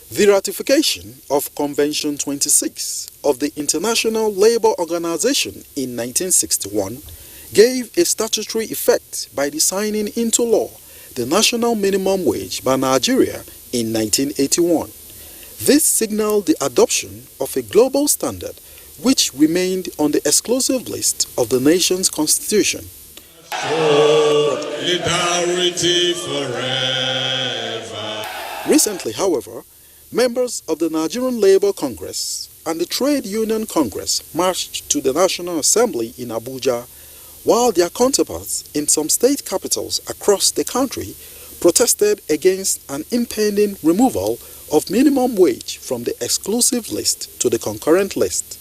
The ratification of Convention 26 of the International Labour Organization in 1961 gave a statutory effect by the signing into law the national minimum wage by Nigeria in 1981. This signaled the adoption of a global standard which remained on the exclusive list of the nation's constitution. Solidarity forever. Recently, however, members of the Nigerian Labour Congress and the Trade Union Congress marched to the National Assembly in Abuja, while their counterparts in some state capitals across the country protested against an impending removal of minimum wage from the exclusive list to the concurrent list.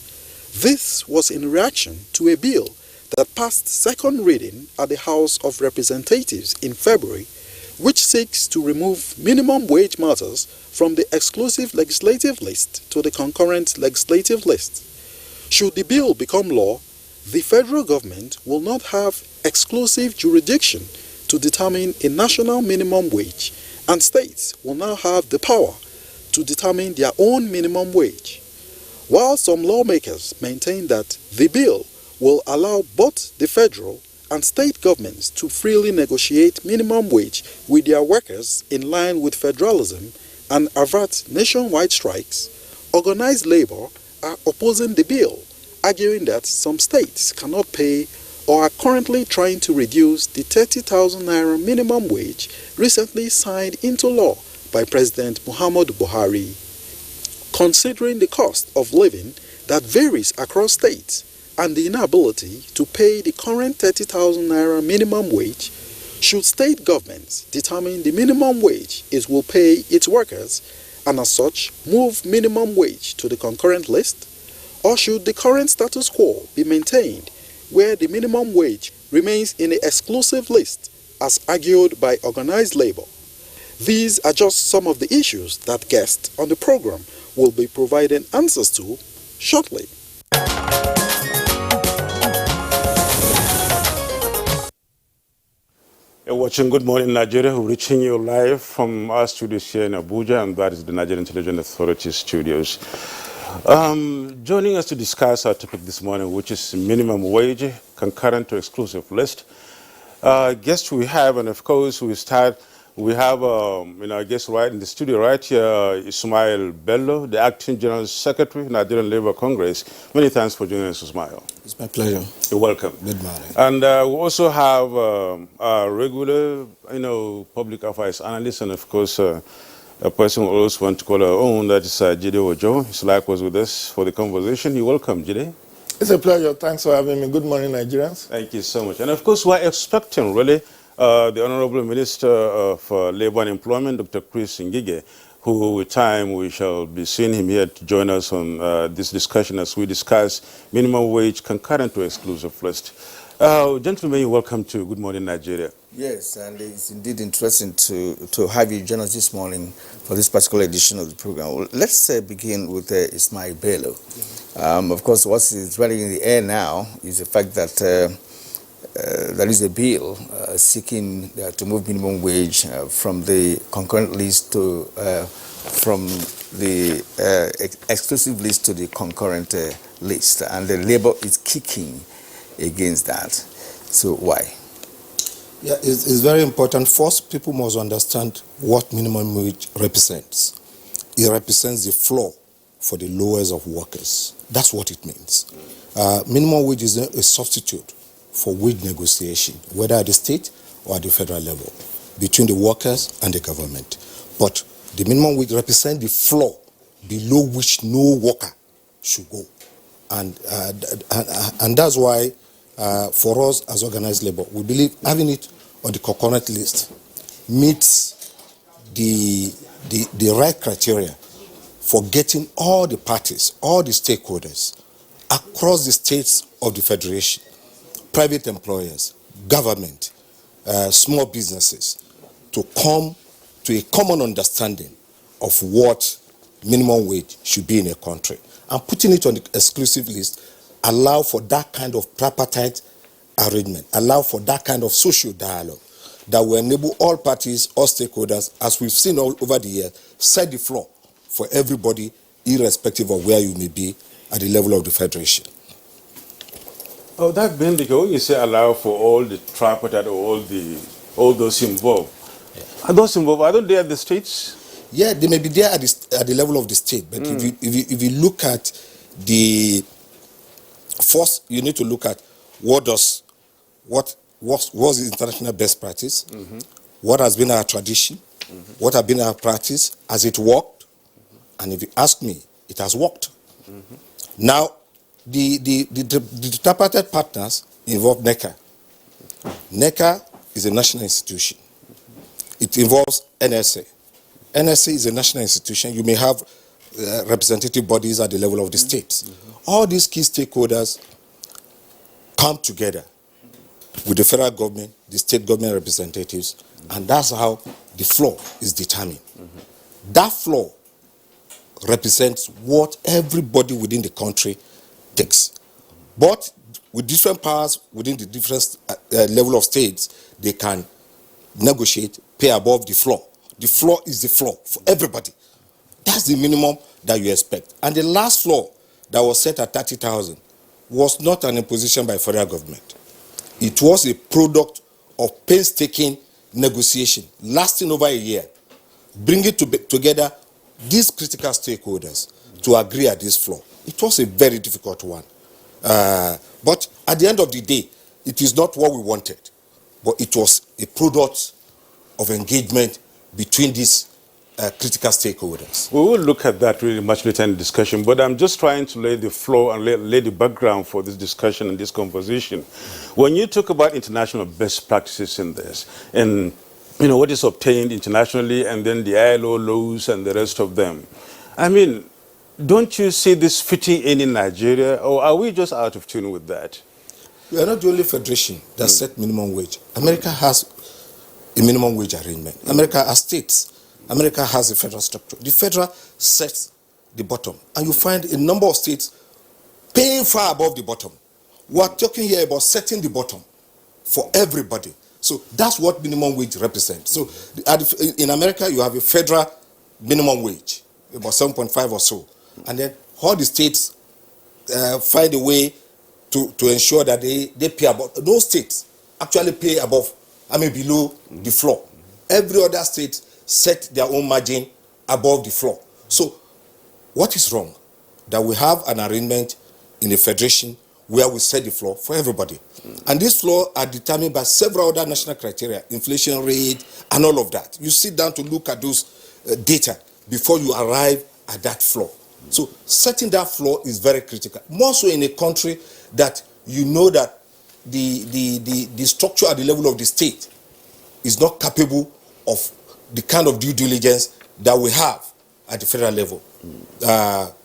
This was in reaction to a bill that passed second reading at the House of Representatives in February, which seeks to remove minimum wage matters from the exclusive legislative list to the concurrent legislative list. Should the bill become law, the federal government will not have exclusive jurisdiction to determine a national minimum wage, and states will now have the power to determine their own minimum wage. While some lawmakers maintain that the bill will allow both the federal and state governments to freely negotiate minimum wage with their workers in line with federalism and avert nationwide strikes, organized labor are opposing the bill, arguing that some states cannot pay or are currently trying to reduce the 30,000 naira minimum wage recently signed into law by President Muhammadu Buhari. Considering the cost of living that varies across states and the inability to pay the current 30,000 naira minimum wage, should state governments determine the minimum wage it will pay its workers and as such move minimum wage to the concurrent list? Or should the current status quo be maintained where the minimum wage remains in the exclusive list as argued by organized labor? These are just some of the issues that guests on the program will be providing answers to shortly. You're watching Good Morning Nigeria. We're reaching you live from our studios here in Abuja, and that is the Nigerian Intelligence Authority studios. Joining us to discuss our topic this morning, which is minimum wage, concurrent to exclusive list. Guests we have, and of course we have our guest right in the studio right here, Ismail Bello, the Acting General Secretary, Nigerian Labour Congress. Many thanks for joining us, Ismail. It's my pleasure. You're welcome. Good morning. And we also have a regular, public affairs analyst, and of course, a person we always want to call our own, that is Jide Ojo. He's likewise with us for the conversation. You're welcome, Jide. It's a pleasure. Thanks for having me. Good morning, Nigerians. Thank you so much. And of course, we're expecting, really, the Honorable Minister of Labour and Employment, Dr. Chris Ngige, who with time we shall be seeing him here to join us on this discussion as we discuss minimum wage concurrent to exclusive list. Gentlemen, welcome to Good Morning Nigeria. Yes, and it's indeed interesting to have you join us this morning for this particular edition of the program. Well, let's begin with Ismail Bello. Of course, what is running in the air now is the fact that there is a bill seeking to move minimum wage from the concurrent list to from the exclusive list to the concurrent list, and the Labour is kicking against that. So why? Yeah, it's very important. First, people must understand what minimum wage represents. It represents the floor for the lowest of workers. That's what it means. Minimum wage is a substitute for wage negotiation, whether at the state or at the federal level, between the workers and the government. But the minimum wage represents the floor below which no worker should go. And that's why, for us as organized labor, we believe having it on the concurrent list meets the right criteria for getting all the parties, all the stakeholders across the states of the federation, private employers, government, small businesses, to come to a common understanding of what minimum wage should be in a country. And putting it on the exclusive list allow for that kind of tripartite arrangement, allow for that kind of social dialogue that will enable all parties, all stakeholders, as we've seen all over the years, set the floor for everybody, irrespective of where you may be at the level of the federation. Oh, that being the case, when you say allow for all the tripartite or all those involved, are those involved, are they at the states? Yeah, they may be there at the level of the state, but if you look at the first, you need to look at what was the international best practice, what has been our tradition, what have been our practice, has it worked? And if you ask me, it has worked. Now, the tripartite partners involve NECA. NECA is a national institution. It involves NSA. NSA is a national institution. You may have representative bodies at the level of the states. All these key stakeholders come together with the federal government, the state government representatives, and that's how the floor is determined. That floor represents what everybody within the country takes. But with different powers within the different level of states, they can negotiate, pay above the floor. The floor is the floor for everybody. That's the minimum that you expect. And the last floor that was set at 30,000 was not an imposition by federal government. It was a product of painstaking negotiation lasting over a year, bringing together these critical stakeholders to agree at this floor. It was a very difficult one. But at the end of the day, it is not what we wanted, but it was a product of engagement between these critical stakeholders. We will look at that really much later in the discussion, but I'm just trying to lay the floor and lay the background for this discussion and this conversation. When you talk about international best practices in this, and you know what is obtained internationally, and then the ILO laws and the rest of them, I mean, don't you see this fitting in Nigeria, or are we just out of tune with that? We are not the only federation that set minimum wage. America has a minimum wage arrangement. America has states. America has a federal structure. The federal sets the bottom, and you find a number of states paying far above the bottom. We are talking here about setting the bottom for everybody. So that's what minimum wage represents. So in America, you have a federal minimum wage, about 7.5 or so. And then all the states find a way to ensure that they pay above. Those states actually pay above, below the floor. Every other state set their own margin above the floor. So what is wrong? That we have an arrangement in the federation where we set the floor for everybody. And this floor are determined by several other national criteria, inflation rate, and all of that. You sit down to look at those data before you arrive at that floor. So setting that floor is very critical. More so in a country that you know that the structure at the level of the state is not capable of the kind of due diligence that we have at the federal level,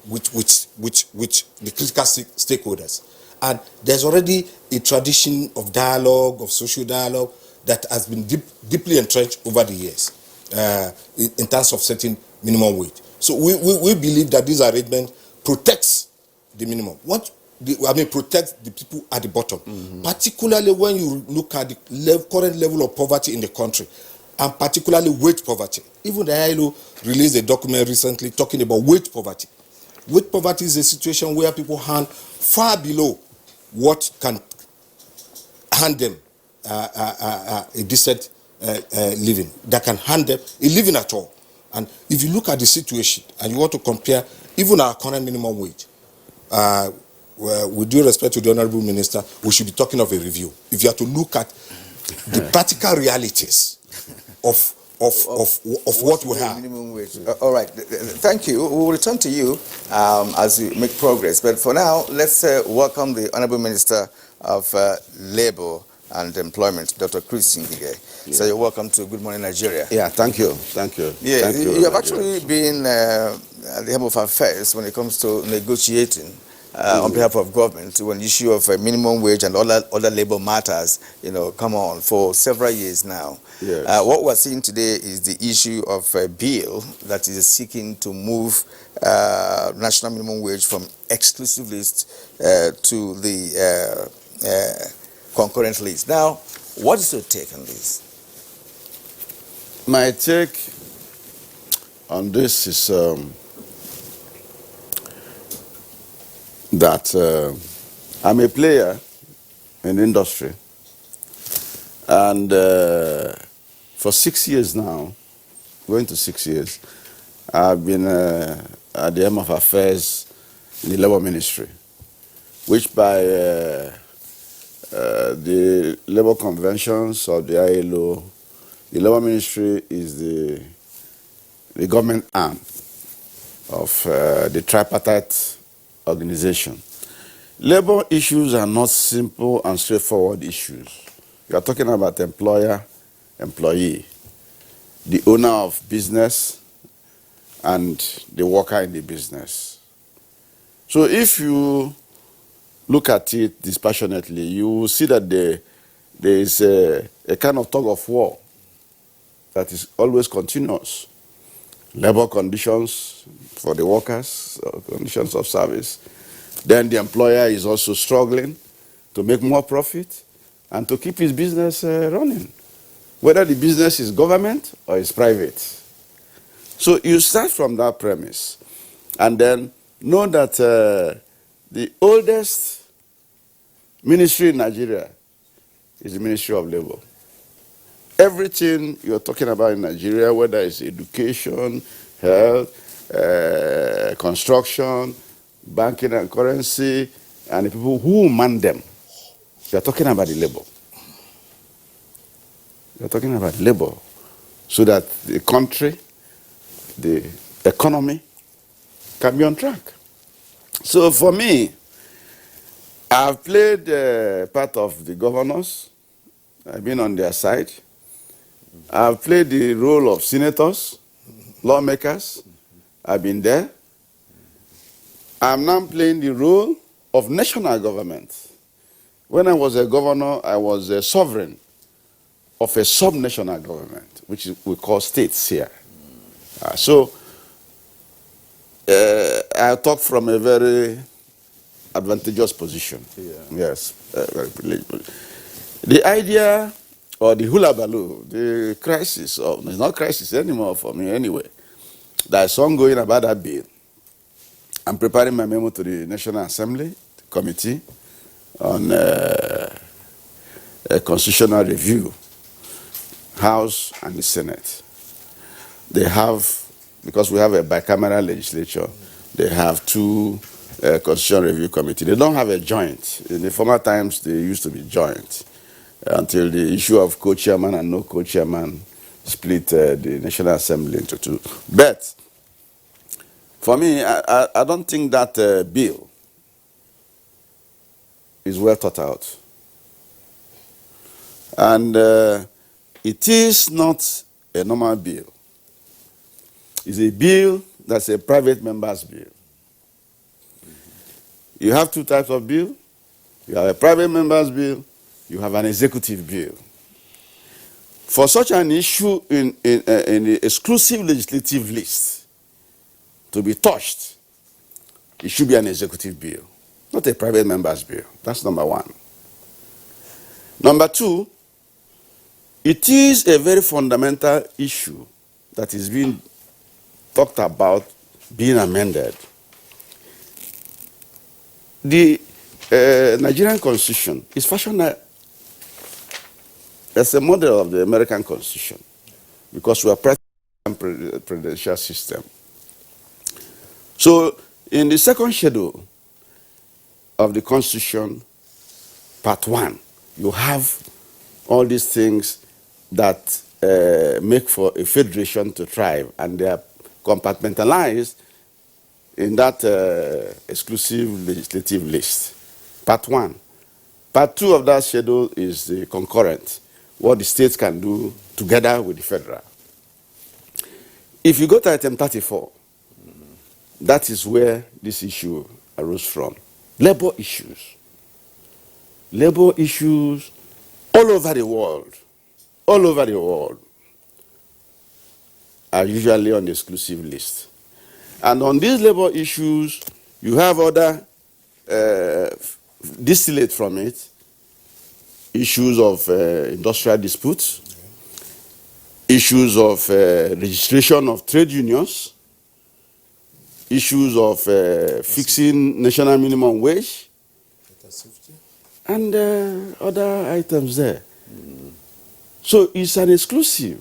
which the critical stakeholders. And there's already a tradition of dialogue, of social dialogue, that has been deeply entrenched over the years in terms of setting minimum wage. So we believe that this arrangement protects the minimum. Protects the people at the bottom, particularly when you look at the current level of poverty in the country, and particularly wage poverty. Even the ILO released a document recently talking about wage poverty. Wage poverty is a situation where people earn far below what can hand them a decent living, that can hand them a living at all. And if you look at the situation and you want to compare even our current minimum wage, with due respect to the Honorable Minister, we should be talking of a review. If you have to look at the practical realities of what we have. Minimum wage. All right. Thank you. We will return to you as we make progress. But for now, let's welcome the Honorable Minister of Labor and Employment, Dr. Chris Ngige. Yeah. So you're welcome to Good Morning Nigeria. Yeah, thank you. Thank you. Yeah, thank you have actually been at the helm of affairs when it comes to negotiating on behalf of government when the issue of minimum wage and other labor matters, come on for several years now. Yes. What we're seeing today is the issue of a bill that is seeking to move national minimum wage from exclusive list to the concurrent list. Now, what is your take on this? My take on this is that I'm a player in the industry, and for 6 years now, going to 6 years, I've been at the helm of affairs in the labor ministry, which by the labor conventions of the ILO, the labor ministry is the government arm of the tripartite organization. Labor issues are not simple and straightforward issues. You are talking about employer, employee, the owner of business, and the worker in the business. So if you look at it dispassionately, you will see that there is a kind of tug of war that is always continuous. Labor conditions for the workers, conditions of service. Then the employer is also struggling to make more profit and to keep his business running, whether the business is government or is private. So you start from that premise and then know that the oldest ministry in Nigeria is the Ministry of Labor. Everything you're talking about in Nigeria, whether it's education, health, construction, banking and currency, and the people who man them, you're talking about the labor. You're talking about labor so that the country, the economy can be on track. So for me, I've played part of the governors. I've been on their side. I've played the role of senators, lawmakers. I've been there. I'm now playing the role of national government. When I was a governor, I was a sovereign of a sub-national government, which we call states here. So I talk from a very advantageous position. Yeah. Yes, very privileged. The idea or the hula baloo, the crisis, or it's not crisis anymore for me anyway, there's ongoing about that bill. I'm preparing my memo to the National Assembly Committee on a constitutional review, House and the Senate. They have, because we have a bicameral legislature, they have two constitutional review committees. They don't have a joint. In the former times, they used to be joint until the issue of co-chairman and no co-chairman split the National Assembly into two. But for me, I don't think that bill is well thought out. And it is not a normal bill. It's a bill that's a private member's bill. You have two types of bill. You have a private member's bill. You have an executive bill. For such an issue in the exclusive legislative list to be touched, it should be an executive bill, not a private member's bill. That's number one. Number two, it is a very fundamental issue that is being talked about being amended. The Nigerian Constitution is fashioned as a model of the American Constitution because we are practicing a presidential system. So in the second schedule of the Constitution, Part 1, you have all these things that make for a federation to thrive, and they are compartmentalized in that exclusive legislative list. Part 1. Part 2 of that schedule is the concurrent, what the states can do together with the federal. If you go to item 34, that is where this issue arose from. Labor issues. Labor issues all over the world are usually on the exclusive list. And on these labor issues, you have other distillate from it, issues of industrial disputes, issues of registration of trade unions, issues of fixing national minimum wage, and other items there. So it's an exclusive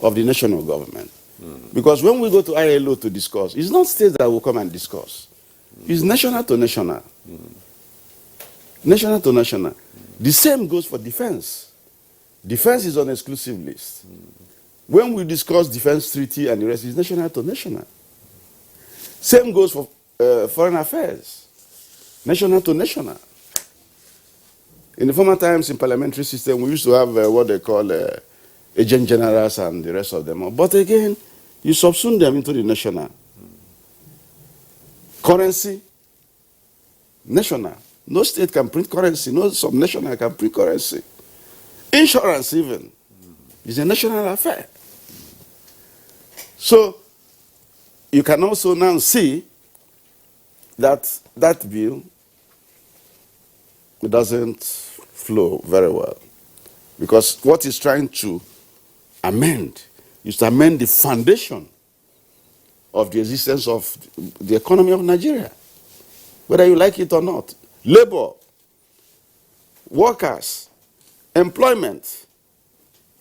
of the national government. Because when we go to ILO to discuss, it's not states that will come and discuss. It's national to national. National to national. The same goes for defense. Defense is on exclusive list. When we discuss defense treaty and the rest, it's national to national. Same goes for foreign affairs. National to national. In the former times in parliamentary system, we used to have what they call agent generals and the rest of them. But again, you subsume them into the national. Currency, national. No state can print currency. No subnational can print currency. Insurance even is a national affair. So you can also now see that that bill doesn't flow very well. Because what it's trying to amend is to amend the foundation of the existence of the economy of Nigeria, whether you like it or not. Labor, workers, employment.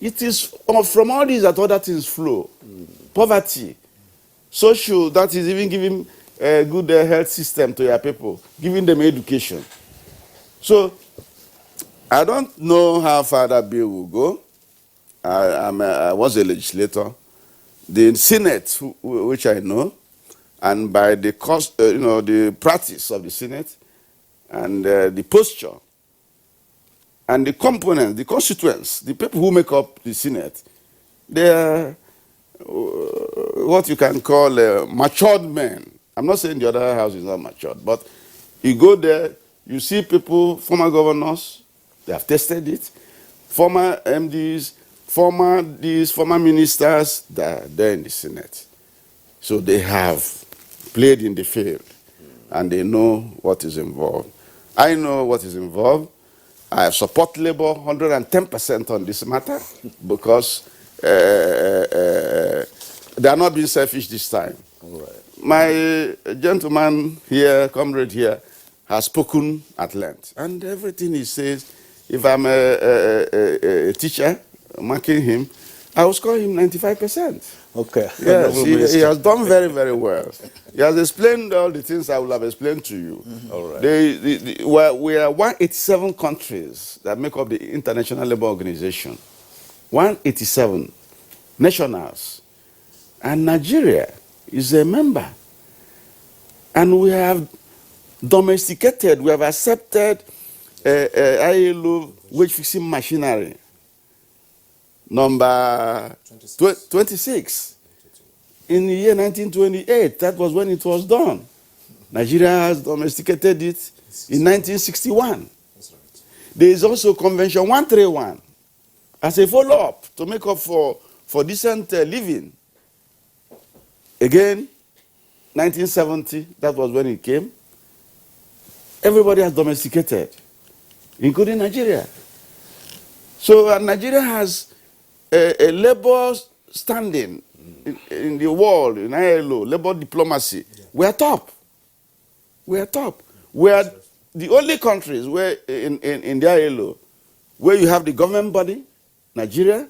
It is from all these that other things flow. Poverty, social, that is even giving a good health system to your people, giving them education. So I don't know how far that bill will go. I was a legislator. The Senate, which I know, and by the the practice of the Senate, and the posture, and the components, the constituents, the people who make up the Senate, they are what you can call matured men. I'm not saying the other house is not matured, but you go there, you see people, former governors, they have tested it, former MDs, former ministers, they're there in the Senate. So they have played in the field, and they know what is involved. I know what is involved. I support Labour 110% on this matter because they are not being selfish this time. Right. My gentleman here, comrade here, has spoken at length. And everything he says, if I'm a teacher, marking him, I will score him 95%. Okay. Yes, he has done very, very well. He has explained all the things I will have explained to you. All right. We are 187 countries that make up the International Labour Organization. 187 nationals. And Nigeria is a member. And we have domesticated, we have accepted ILO wage fixing machinery. Number 26. In the year 1928, that was when it was done. Nigeria has domesticated it in 1961. There is also Convention 131 as a follow-up to make up for decent living. Again, 1970, that was when it came. Everybody has domesticated, including Nigeria. So Nigeria has a labor standing in the world, in ILO, labor diplomacy. Yeah. We are top. We are top. We are the only countries where in the ILO where you have the government body, Nigeria,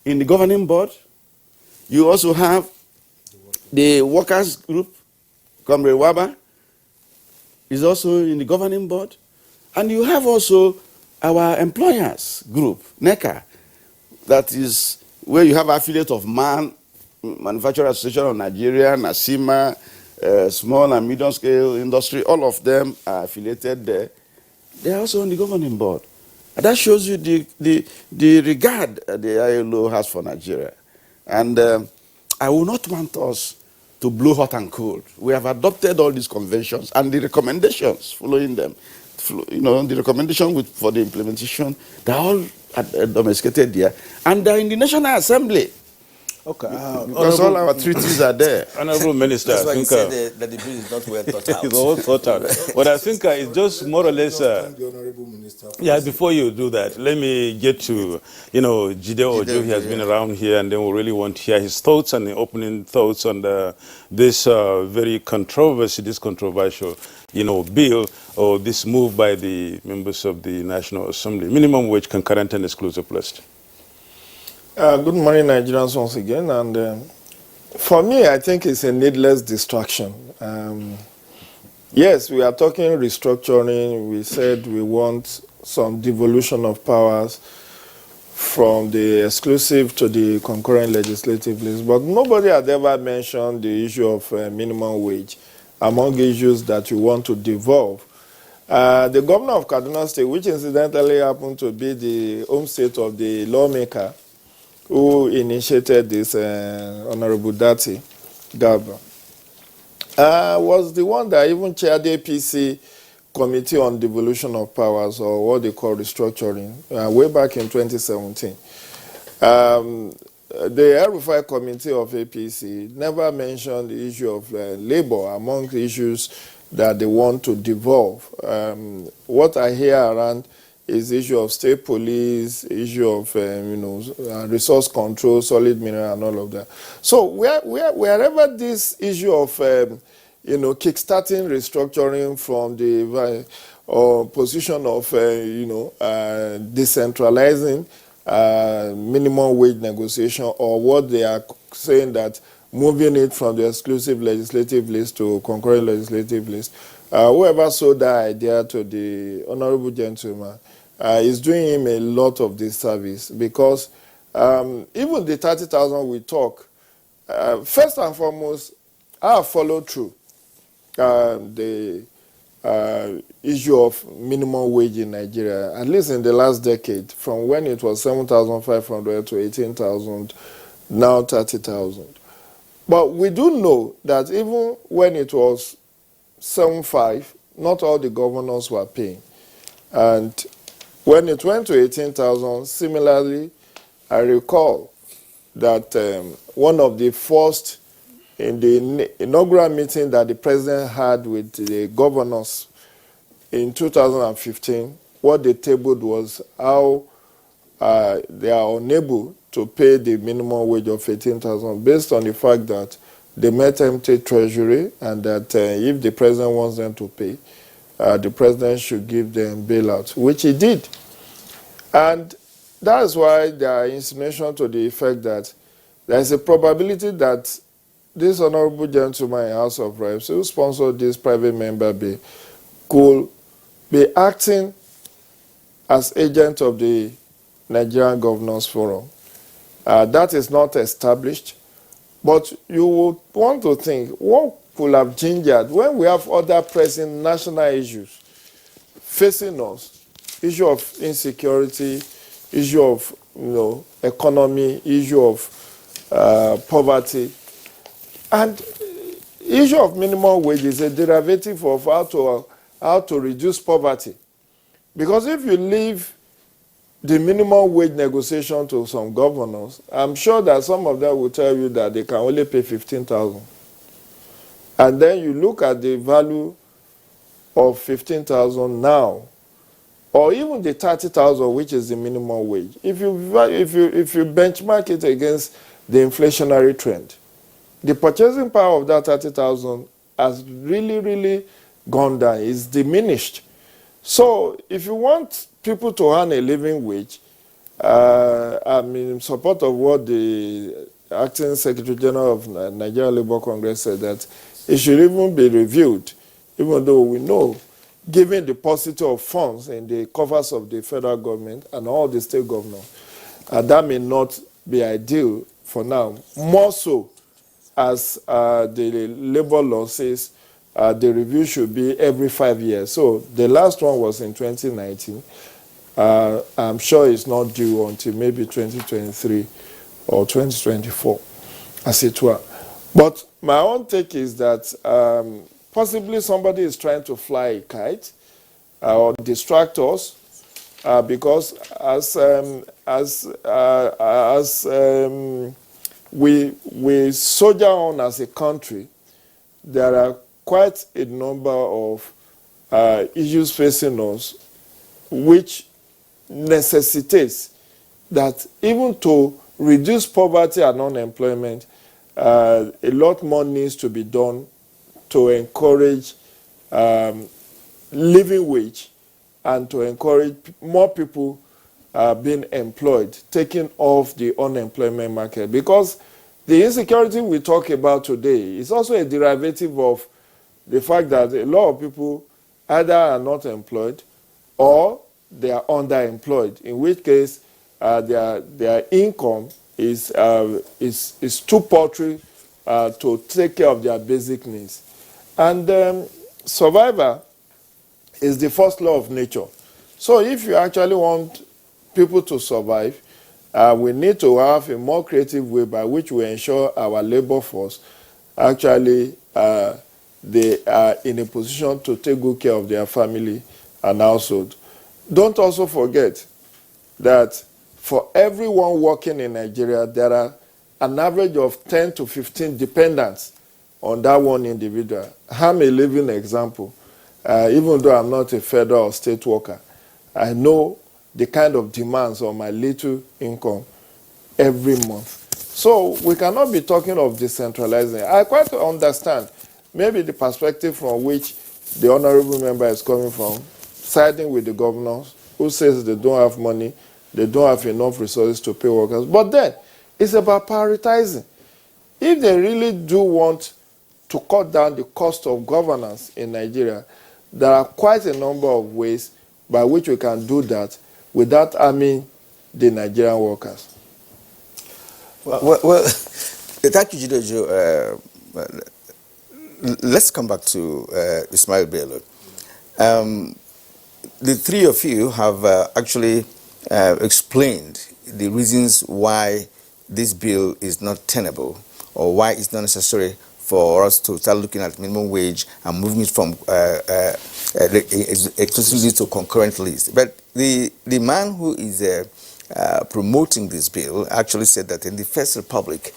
in the governing board. You also have the workers group, Comrade Waba, is also in the governing board. And you have also our employers group, NECA, that is where you have affiliate of Manufacturing Association of Nigeria, NASIMA, small and medium scale industry, all of them are affiliated there. They are also on the governing board. And that shows you the regard the ILO has for Nigeria. And I will not want us to blow hot and cold. We have adopted all these conventions and the recommendations following them. The recommendation for the implementation, they're all domesticated here. And they're in the National Assembly. Okay. Because all our treaties are there. Honorable Minister, That's I why you think said that the bill is not well thought out. it's all thought out. But I think it's just more or less. Thank the Honorable Minister for Yeah, this. before you do that, let me get to, Jide Ojo. He has been around here, and then we really want to hear his thoughts and the opening thoughts on this very controversial, bill or this move by the members of the National Assembly, minimum wage, concurrent and exclusive list. Good morning, Nigerians, once again. And for me, I think it's a needless distraction. Yes, we are talking restructuring. We said we want some devolution of powers from the exclusive to the concurrent legislative list. But nobody had ever mentioned the issue of minimum wage among issues that you want to devolve. The governor of Kaduna State, which incidentally happened to be the home state of the lawmaker who initiated this, Honorable Dati Garba, was the one that even chaired the APC Committee on Devolution of Powers, or what they call restructuring, way back in 2017. The El-Rufai Committee of APC never mentioned the issue of labor among the issues that they want to devolve. What I hear around is the issue of state police, issue of resource control, solid mineral, and all of that. So wherever this issue of kickstarting restructuring from the position of decentralizing minimum wage negotiation, or what they are saying that moving it from the exclusive legislative list to concurrent legislative list, whoever sold that idea to the honorable gentleman is doing him a lot of disservice, because even the 30,000 we talk, first and foremost, I have followed through the issue of minimum wage in Nigeria, at least in the last decade, from when it was 7,500 to 18,000, now 30,000. But we do know that even when it was 7,500, not all the governors were paying. And when it went to 18,000, similarly, I recall that one of the first, in the inaugural meeting that the president had with the governors in 2015, what they tabled was how they are unable to pay the minimum wage of 18,000 based on the fact that they met empty treasury, and that if the president wants them to pay, the president should give them bailout, which he did. And that's why there are insinuations to the effect that there is a probability that this honorable gentleman in House of Reps, who sponsored this private member bill, could be acting as agent of the Nigerian Governors Forum. That is not established, but you would want to think, what could have gingered when we have other pressing national issues facing us, issue of insecurity, issue of economy, issue of poverty, and issue of minimum wage is a derivative of how to reduce poverty. Because if you leave the minimum wage negotiation to some governors, I'm sure that some of them will tell you that they can only pay 15,000. And then you look at the value of 15,000 now, or even the 30,000, which is the minimum wage. If you benchmark it against the inflationary trend, the purchasing power of that 30,000 has really, really gone down. It's diminished. So if you want people to earn a living wage, I'm in support of what the Acting Secretary General of Nigerian Labour Congress said, that it should even be reviewed, even though we know, given the paucity of funds in the coffers of the federal government and all the state governors, that may not be ideal for now. More so, as the labor law says, the review should be every 5 years. So the last one was in 2019. I'm sure it's not due until maybe 2023 or 2024, as it were. But my own take is that possibly somebody is trying to fly a kite or distract us, because as we soldier on as a country. There are quite a number of issues facing us which necessitates that even to reduce poverty and unemployment, a lot more needs to be done to encourage living wage and to encourage more people being employed, taking off the unemployment market. Because the insecurity we talk about today is also a derivative of the fact that a lot of people either are not employed or they are underemployed, in which case their income is too paltry to take care of their basic needs. And survival is the first law of nature. So if you actually want people to survive, we need to have a more creative way by which we ensure our labor force actually they are in a position to take good care of their family and household. Don't also forget that for everyone working in Nigeria, there are an average of 10 to 15 dependents on that one individual. I'm a living example. Even though I'm not a federal or state worker, I know the kind of demands on my little income every month. So we cannot be talking of decentralizing. I quite understand maybe the perspective from which the honorable member is coming from, siding with the governors who says they don't have money, they don't have enough resources to pay workers. But then it's about prioritizing. If they really do want to cut down the cost of governance in Nigeria, there are quite a number of ways by which we can do that without harming the Nigerian workers. Well, thank you, Jidejo. Let's come back to Ismail Bello. The three of you have actually explained the reasons why this bill is not tenable or why it's not necessary for us to start looking at minimum wage and moving it from exclusively to concurrent list. But the man who is promoting this bill actually said that in the First Republic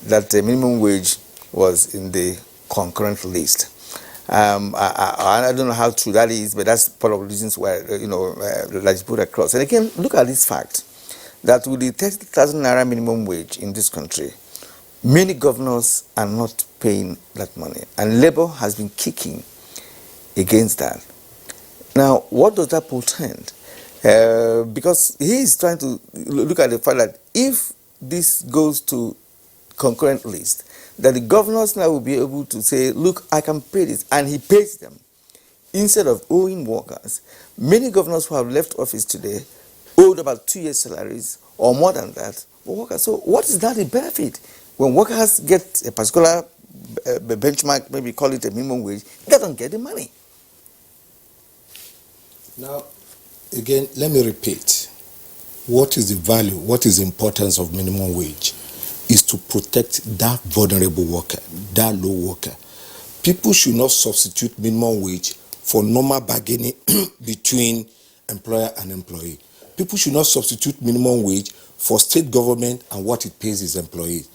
that the minimum wage was in the concurrent list. I don't know how true that is, but that's part of the reasons why, let's put across. And again, look at this fact, that with the 30,000 naira minimum wage in this country, many governors are not paying that money. And Labour has been kicking against that. Now, what does that portend? Because he is trying to look at the fact that if this goes to concurrent list, that the governors now will be able to say, look, I can pay this, and he pays them instead of owing workers. Many governors who have left office today owed about 2 years' salaries or more than that for workers. So what is that a benefit? When workers get a particular benchmark, maybe call it a minimum wage, they don't get the money. Now, again, let me repeat. What is the value, what is the importance of minimum wage? Is to protect that vulnerable worker, that low worker. People should not substitute minimum wage for normal bargaining between employer and employee. People should not substitute minimum wage for state government and what it pays its employees.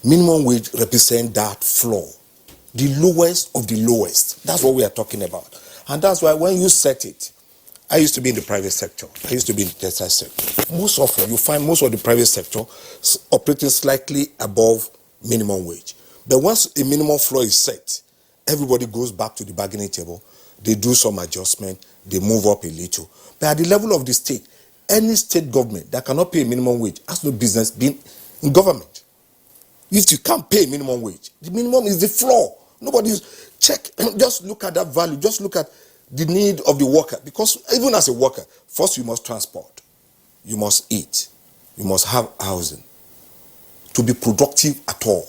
Minimum wage represents that floor, the lowest of the lowest. That's what we are talking about. And that's why when you set it, I used to be in the private sector. I used to be in the textile sector. Most often, you find most of the private sector operating slightly above minimum wage. But once a minimum floor is set, everybody goes back to the bargaining table. They do some adjustment. They move up a little. But at the level of the state, any state government that cannot pay a minimum wage has no business being in government. If you can't pay minimum wage, the minimum is the floor. Nobody's check. Just look at that value. Just look at the need of the worker. Because even as a worker, first you must transport. You must eat. You must have housing. To be productive at all.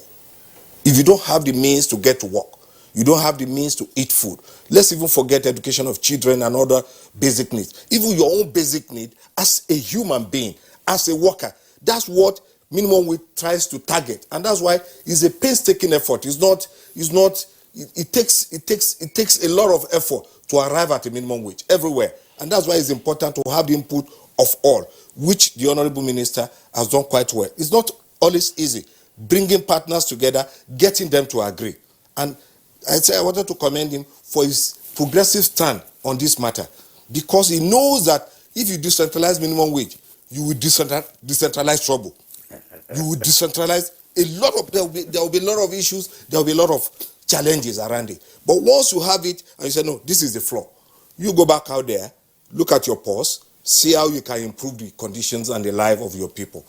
If you don't have the means to get to work, you don't have the means to eat food. Let's even forget education of children and other basic needs. Even your own basic need as a human being, as a worker, that's what minimum wage tries to target. And that's why it's a painstaking effort. It takes a lot of effort to arrive at a minimum wage everywhere. And that's why it's important to have the input of all, which the Honorable Minister has done quite well. It's not always easy. bringing partners together, getting them to agree. And I wanted to commend him for his progressive stand on this matter, because he knows that if you decentralize minimum wage, you will decentralize trouble. You will decentralize a lot of, there will be a lot of issues, there will be a lot of challenges around it. But once you have it and you say, no, this is the floor, you go back out there, look at your pulse, see how you can improve the conditions and the life of your people.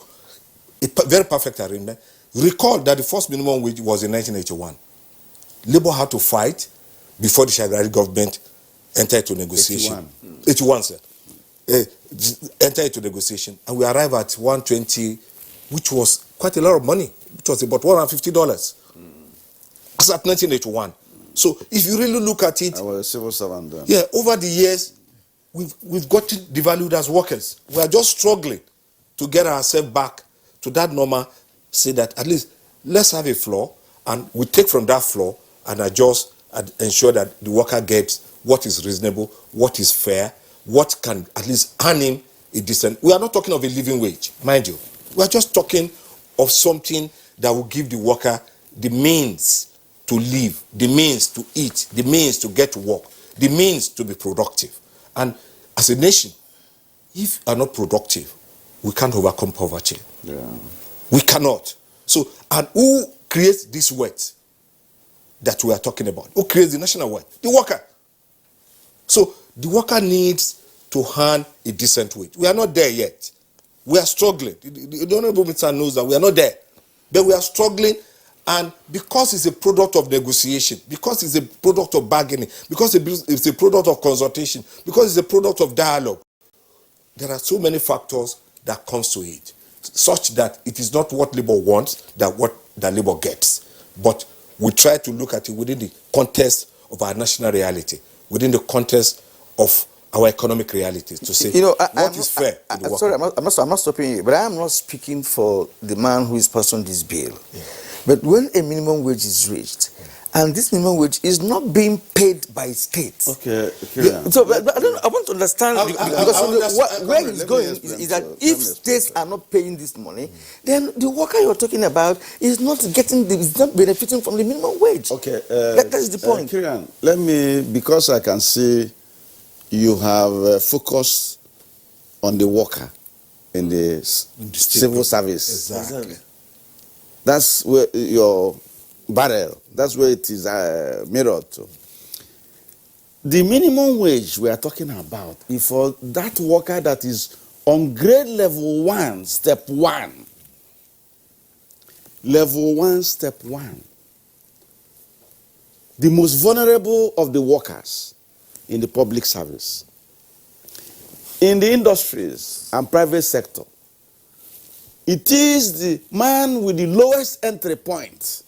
A very perfect arrangement. Recall that the first minimum wage was in 1981. Labour had to fight before the Shagari government entered into negotiation. 81, sir. Entered into negotiation, and we arrived at 120, which was quite a lot of money. It was about $150. As at 1981. So if you really look at it, I was a civil servant then. yeah, over the years, we've gotten devalued as workers. We are just struggling to get ourselves back to that normal, say that at least let's have a floor, and we take from that floor and adjust and ensure that the worker gets what is reasonable, what is fair, what can at least earn him a decent. We are not talking of a living wage, mind you. We are just talking of something that will give the worker the means to live, the means to eat, the means to get to work, the means to be productive. And as a nation, if we are not productive, we can't overcome poverty. Yeah. We cannot. So, and who creates this wealth that we are talking about? Who creates the national wealth? The worker. So, the worker needs to earn a decent wage. We are not there yet. We are struggling. The Honorable Minister knows that we are not there. But we are struggling, and because it's a product of negotiation, because it's a product of bargaining, because it's a product of consultation, because it's a product of dialogue, there are so many factors that comes to it, such that it is not what Labour wants, that what the Labour gets. But we try to look at it within the context of our national reality, within the context of our economic realities, to say what is fair to the worker. Sorry, I'm not stopping you, but I am not speaking for the man who is sponsoring this bill. Yeah. But when a minimum wage is reached, and this minimum wage is not being paid by states. Okay. Yeah, so, but I want to understand, where he's going is that if states are not paying this money, then the worker you're talking about is not benefiting from the minimum wage. Okay. That is the point. Kieran, let me, because I can see you have focused on the worker in the civil service. Exactly. That's where your barrel, that's where it is mirrored to. The minimum wage we are talking about is for that worker that is on grade level 1, step 1. Level 1, step 1. The most vulnerable of the workers in the public service. In the industries and private sector, it is the man with the lowest entry point,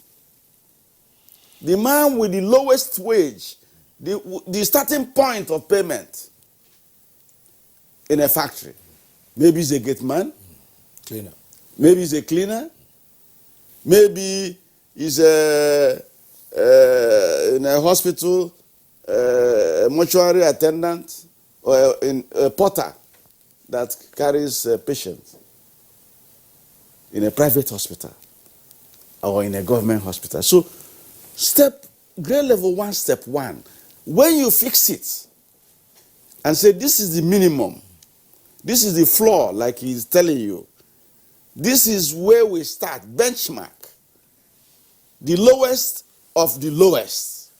the man with the lowest wage, the starting point of payment in a factory. Maybe he's a gate man, Cleaner. maybe he's a cleaner, maybe he's in a hospital, a mortuary attendant, or a porter that carries patients in a private hospital or in a government hospital. So, grade level 1, step 1, when you fix it and say this is the minimum, this is the floor, like he's telling you, this is where we start, benchmark, the lowest of the lowest,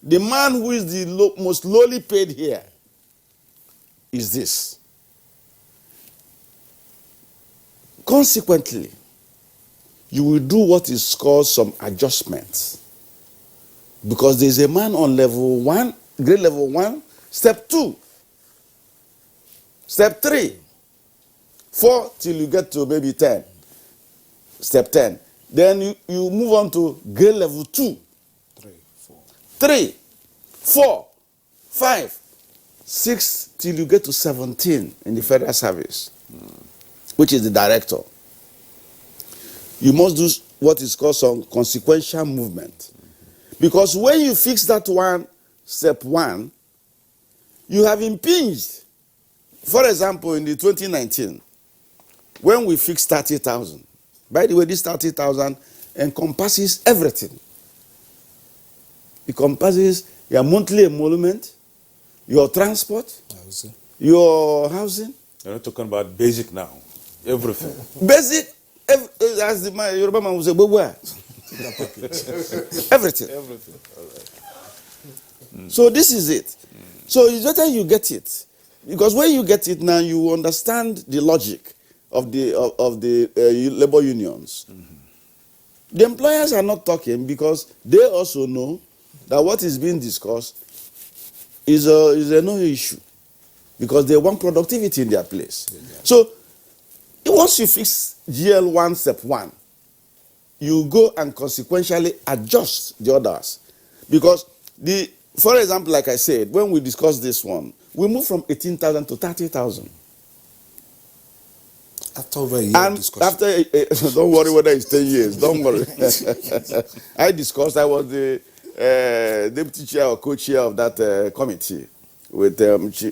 the man who is the most lowly paid here is this. Consequently, you will do what is called some adjustments. Because there's a man on level 1, grade level 1, step 2, step 3, 4 till you get to maybe 10, step 10. Then you move on to grade level 2, 3, 4, 5, 6 till you get to 17 in the federal service, which is the director. You must do what is called some consequential movement. Because when you fix that one, step 1, you have impinged. For example, in the 2019, when we fixed 30,000, By the way, this 30,000 encompasses everything. It encompasses your monthly emolument, your transport, your housing. You're not talking about basic now. Everything. Basic, as the Yoruba man would say, everything. Everything. All right. So this is it. So it's better you get it, because when you get it now, you understand the logic of the labor unions. The employers are not talking because they also know that what is being discussed is a no issue, because they want productivity in their place. So once you fix GL1 step 1, you go and consequentially adjust the others. Because for example, like I said, when we discussed this one, we moved from 18,000 to 30,000. After over a year And discussion. don't worry whether it's 10 years, don't worry. I was the deputy chair or co-chair of that committee with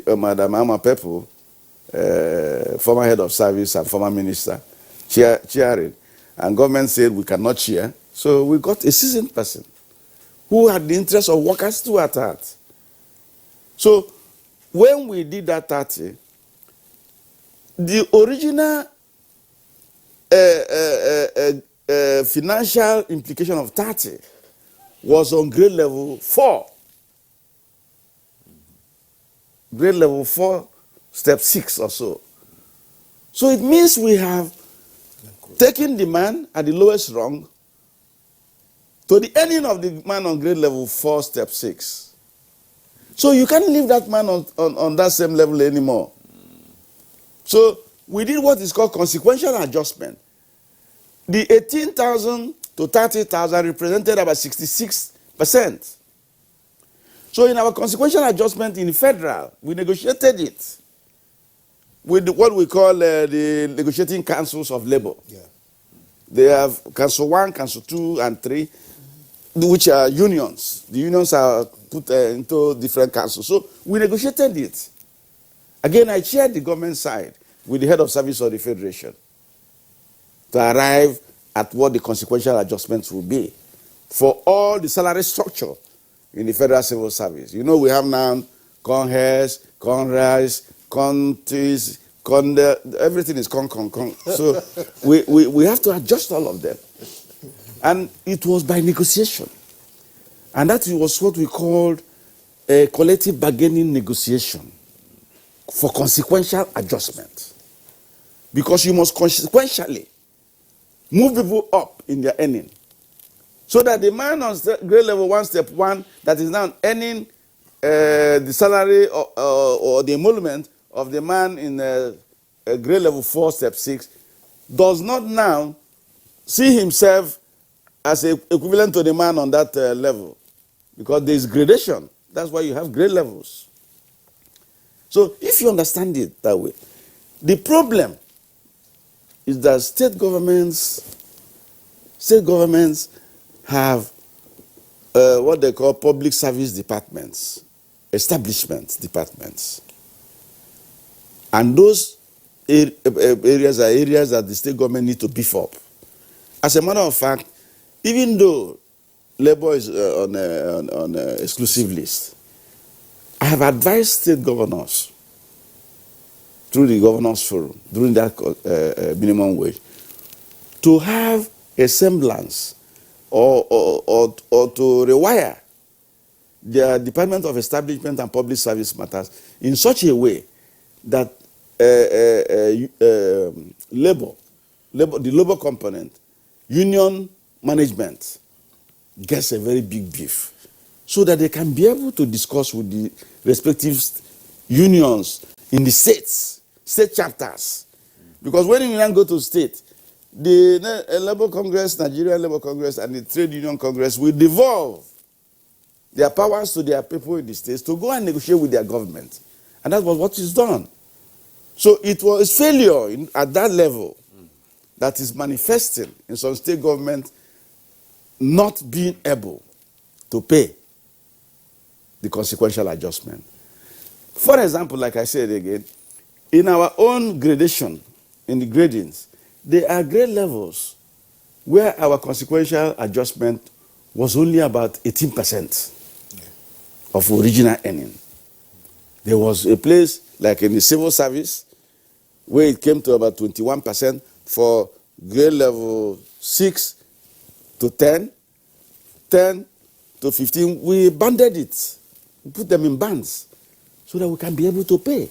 Madam Ama Pepo, former head of service and former minister, chairing. And government said we cannot chair. So we got a seasoned person who had the interest of workers too at heart. So when we did that 30, the original financial implication of 30 was on grade level 4. Grade level 4, step 6 or so. So it means we have taken the man at the lowest rung to the ending of the man on grade level 4, step 6. So you can't leave that man on that same level anymore. So we did what is called consequential adjustment. The 18,000 to 30,000 represented about 66%. So in our consequential adjustment in federal, we negotiated it with what we call the negotiating councils of labor. Yeah. They have council 1, council 2, and 3, which are unions. The unions are put into different councils. So we negotiated it. Again, I chaired the government side with the head of service of the federation to arrive at what the consequential adjustments will be for all the salary structure in the federal civil service. You know, we have now con-hairs, con-rise, con-tis, everything is con. So we have to adjust all of them. And it was by negotiation. And that was what we called a collective bargaining negotiation for consequential adjustment. Because you must consequentially move people up in their earning. So that the man on grade level 1, step 1, that is now earning the salary or the emolument of the man in grade level 4, step 6, does not now see himself as equivalent to the man on that level. Because there is gradation. That's why you have grade levels. So if you understand it that way, the problem is that state governments have what they call public service departments, establishment departments. And those areas are areas that the state government need to beef up. As a matter of fact, even though labor is on an exclusive list, I have advised state governors through the governors forum during that minimum wage to have a semblance or to rewire their Department of Establishment and Public Service Matters in such a way that the labor component, union management, gets a very big beef, so that they can be able to discuss with the respective unions in the states, state chapters. Because when you now go to state, the Labour Congress, Nigerian Labour Congress, and the Trade Union Congress will devolve their powers to their people in the states to go and negotiate with their government. And that was what is done. So it was failure at that level that is manifesting in some state government not being able to pay the consequential adjustment. For example, like I said again, in our own gradation, in the gradings, there are grade levels where our consequential adjustment was only about 18% of original earning. There was a place like in the civil service where it came to about 21% for grade level 6 to 10, 10 to 15. We banded it, we put them in bands so that we can be able to pay.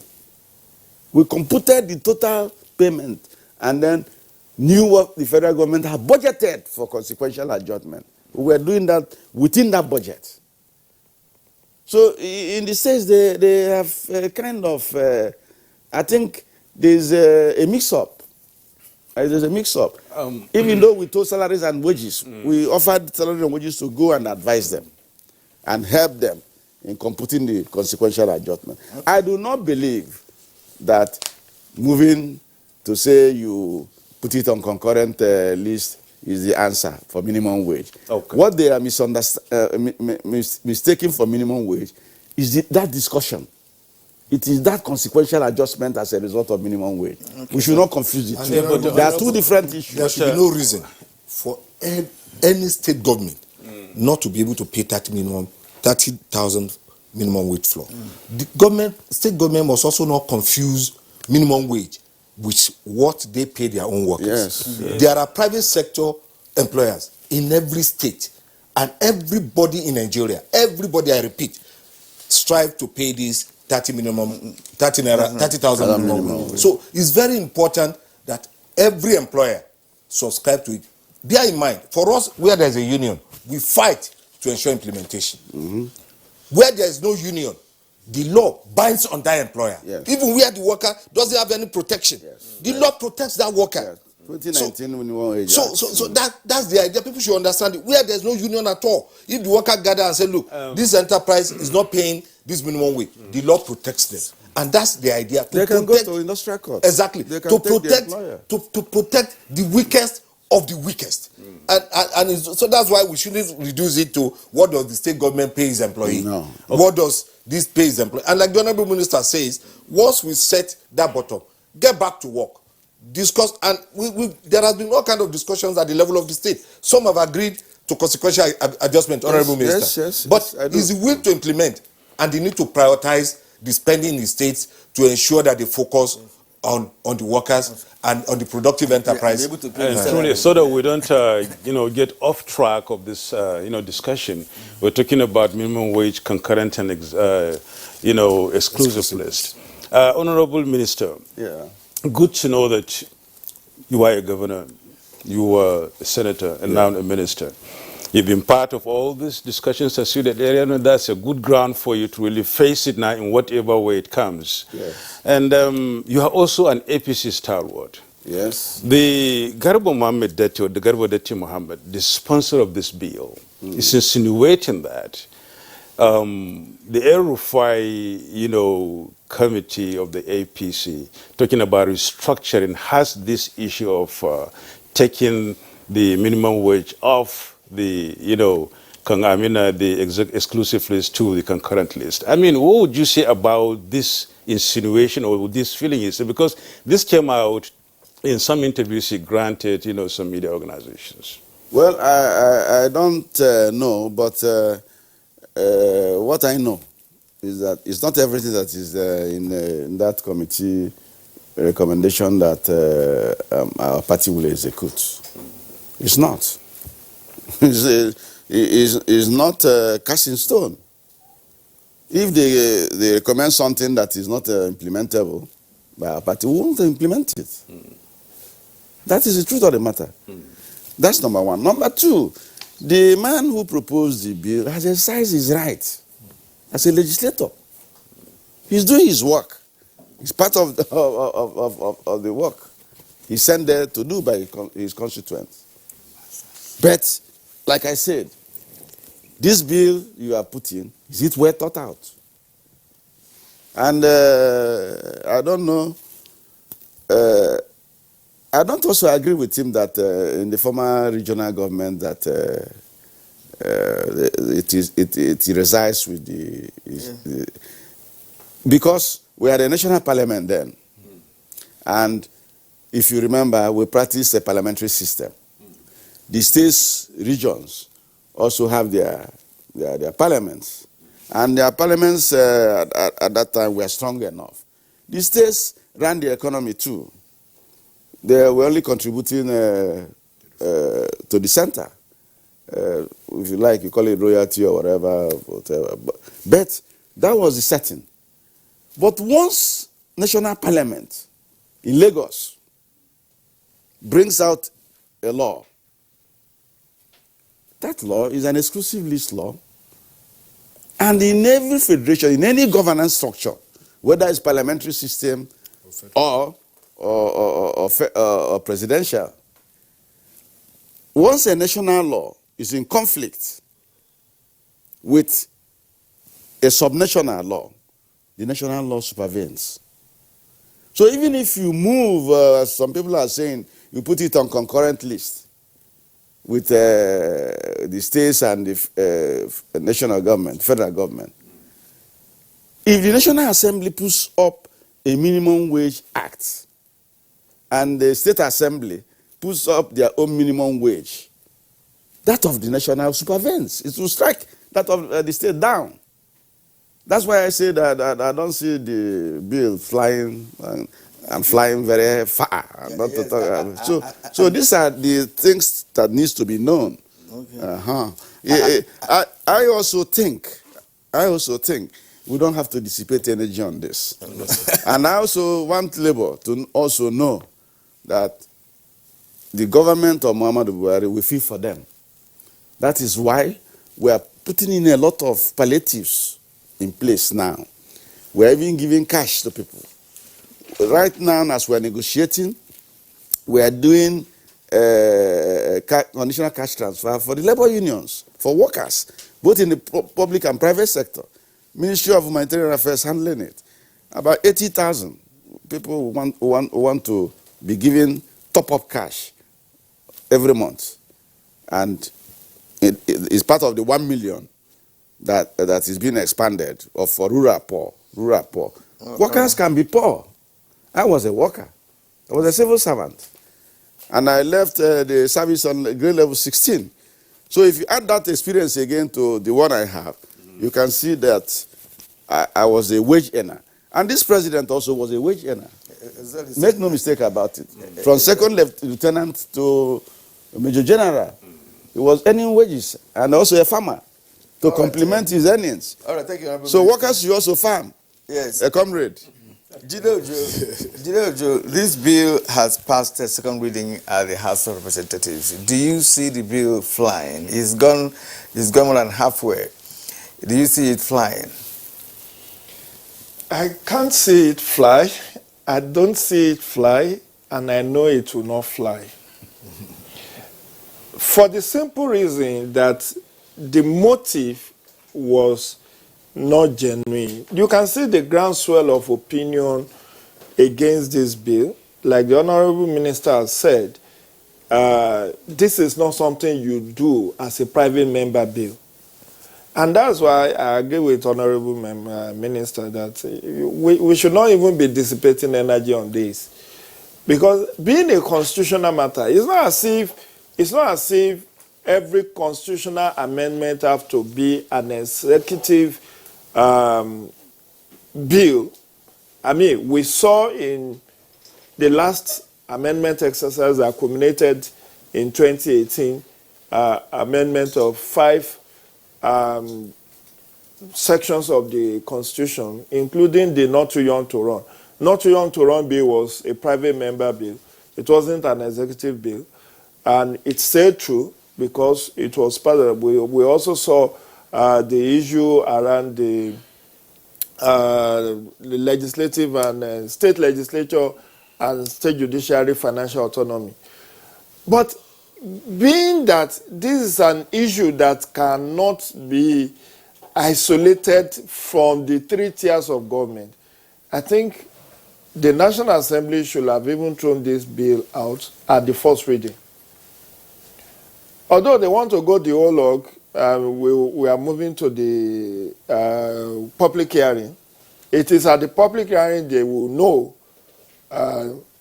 We computed the total payment and then knew what the federal government had budgeted for consequential adjustment. We were doing that within that budget. So in the States, they have a kind of, I think there's a mix-up. There's a mix-up. Even though we told salaries and wages, we offered salaries and wages to go and advise them and help them in computing the consequential adjustment. I do not believe that moving to say you put it on concurrent list is the answer for minimum wage. Okay. What they are mistaking for minimum wage is that discussion. It is that consequential adjustment as a result of minimum wage. Okay. We should not confuse it. There are two different issues. There should be no reason for any state government not to be able to pay 30,000 minimum wage floor. The state government must also not confuse minimum wage with what they pay their own workers. Yes. Yes. There are private sector employers in every state, and everybody in Nigeria, everybody, I repeat, strive to pay this 30,000 minimum wage. So it's very important that every employer subscribe to it. Bear in mind, for us, where there's a union, we fight to ensure implementation. Where there is no union, the law binds on that employer. Yes. Even where the worker doesn't have any protection, the law protects that worker. 2019 minimum wage. So that's the idea. People should understand it. Where there's no union at all, if the worker gather and say, look, this enterprise is not paying this minimum wage, the law protects them. And that's the idea. They can go to industrial court. Exactly. To protect the weakest of the weakest. So that's why we shouldn't reduce it to what does the state government pay his employee. No. Okay. What does this pay his employee? And like the Honorable Minister says, once we set that bottom, get back to work, discuss, and there has been all kind of discussions at the level of the state. Some have agreed to consequential adjustment, Honorable Minister. Yes, but is the will to implement, and they need to prioritize the spending in the states to ensure that they focus on the workers and on the productive enterprise. Truly, so that we don't, get off track of this, discussion. We're talking about minimum wage, concurrent and, exclusive list. Honorable Minister, good to know that you are a governor, you were a senator, and now a minister. You've been part of all these discussions. I see that area, and that's a good ground for you to really face it now in whatever way it comes. Yes. And you are also an APC stalwart. Yes. The Garba Mohammed Detti, or the Garba Detti Mohammed, the sponsor of this bill, is insinuating that the El-Rufai, committee of the APC, talking about restructuring, has this issue of taking the minimum wage off the, the exclusive list to the concurrent list. I mean, what would you say about this insinuation or this feeling is? Because this came out in some interviews he granted, some media organizations. Well, I don't know, but what I know is that it's not everything that is in that committee recommendation that our party will execute. It's not. It's not cast in stone. If they recommend something that is not implementable by our party, we won't implement it. That is the truth of the matter. That's number one. Number two, the man who proposed the bill has exercised his right as a legislator. He's doing his work. It's part of the work he's sent there to do by his constituents. But, like I said, this bill you are putting, is it well thought out? And I don't know. I don't also agree with him that in the former regional government that it resides with the because we had a national parliament then, and if you remember, we practiced a parliamentary system. the states, regions also have their parliaments. And their parliaments at that time were strong enough. The states ran the economy too. They were only contributing to the center. If you like, you call it royalty or whatever. But that was the setting. But once National Parliament in Lagos brings out a law, that law is an exclusive list law. And in every federation, in any governance structure, whether it's parliamentary system or presidential, once a national law is in conflict with a subnational law, the national law supervenes. So even if you move, as some people are saying, you put it on concurrent list with the states and the national government, federal government. If the National Assembly puts up a minimum wage act and the state assembly puts up their own minimum wage, that of the national supervenes. It will strike that of the state down. That's why I say that I don't see the bill flying and flying very far. So these are the things that needs to be known. Okay. I also think we don't have to dissipate energy on this. And I also want Labour to also know that the government of Muhammadu Buhari will feel for them. That is why we are putting in a lot of palliatives in place now. We are even giving cash to people. Right now, as we are negotiating, we are doing conditional cash transfer for the labor unions, for workers, both in the public and private sector. Ministry of Humanitarian Affairs handling it. About 80,000 people who want to be given top-up cash every month. And it is part of the 1 million that is being expanded for rural poor. Workers can be poor. I was a worker. I was a civil servant. And I left the service on grade level 16. So if you add that experience again to the one I have, you can see that I was a wage earner. And this president also was a wage earner. Make no mistake about it. From second lieutenant to major general, he was earning wages and also a farmer to complement his earnings. All right, thank you. So workers should also farm. Yes. A comrade. Jideojo, this bill has passed a second reading at the House of Representatives. Do you see the bill flying? It's gone more than halfway. Do you see it flying? I can't see it fly. I don't see it fly, and I know it will not fly. For the simple reason that the motive was not genuine. You can see the groundswell of opinion against this bill. Like the Honorable Minister has said, this is not something you do as a private member bill. And that's why I agree with Honorable Minister that we should not even be dissipating energy on this. Because being a constitutional matter, it's not as if every constitutional amendment have to be an executive bill. I mean, we saw in the last amendment exercise that culminated in 2018, amendment of 5 sections of the Constitution, including the Not Too Young to Run. Not Too Young to Run bill was a private member bill. It wasn't an executive bill. And it stayed true because it was part of, we also saw the issue around the legislative and state legislature and state judiciary financial autonomy. But being that this is an issue that cannot be isolated from the 3 tiers of government, I think the National Assembly should have even thrown this bill out at the first reading. Although they want to go the whole log, we are moving to the public hearing. It is at the public hearing they will know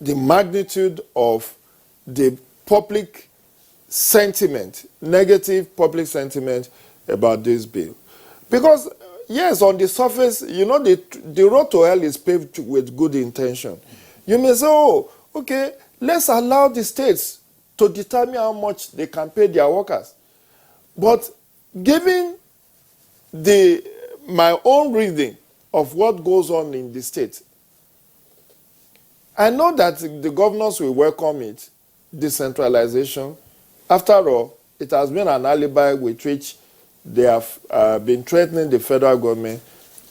the magnitude of the public sentiment, negative public sentiment about this bill. Because, yes, on the surface, you know, the road to hell is paved with good intention. You may say, oh, okay, let's allow the states to determine how much they can pay their workers. But given my own reading of what goes on in the state, I know that the governors will welcome it, decentralization. After all, it has been an alibi with which they have been threatening the federal government.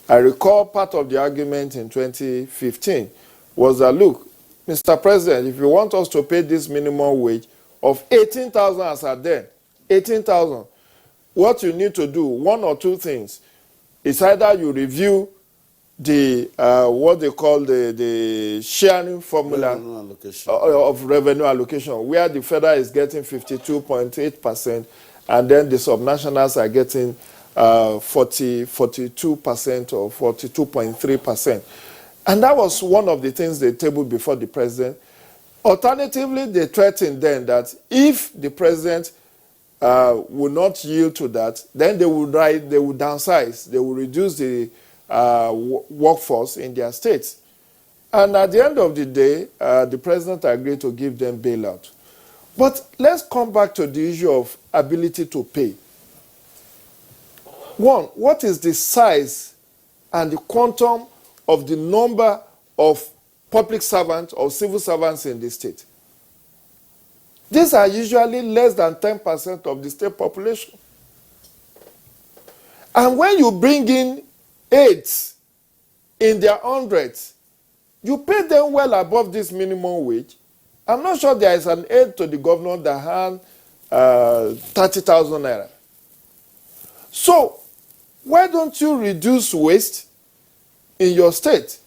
I recall part of the argument in 2015 was that, look, Mr. President, if you want us to pay this minimum wage of 18,000 as at then, 18,000, what you need to do, one or two things, is either you review the what they call the sharing formula of revenue allocation, where the federal is getting 52.8%, and then the subnationals are getting 42% or 42.3%. And that was one of the things they tabled before the president. Alternatively, they threatened then that if the president would not yield to that, then they would downsize, they would reduce the workforce in their states. And at the end of the day, the president agreed to give them bailout. But let's come back to the issue of ability to pay. One, what is the size and the quantum of the number of public servants or civil servants in the state? These are usually less than 10% of the state population. And when you bring in aides in their hundreds, you pay them well above this minimum wage. I'm not sure there is an aide to the governor that had 30,000 naira. So, why don't you reduce waste in your state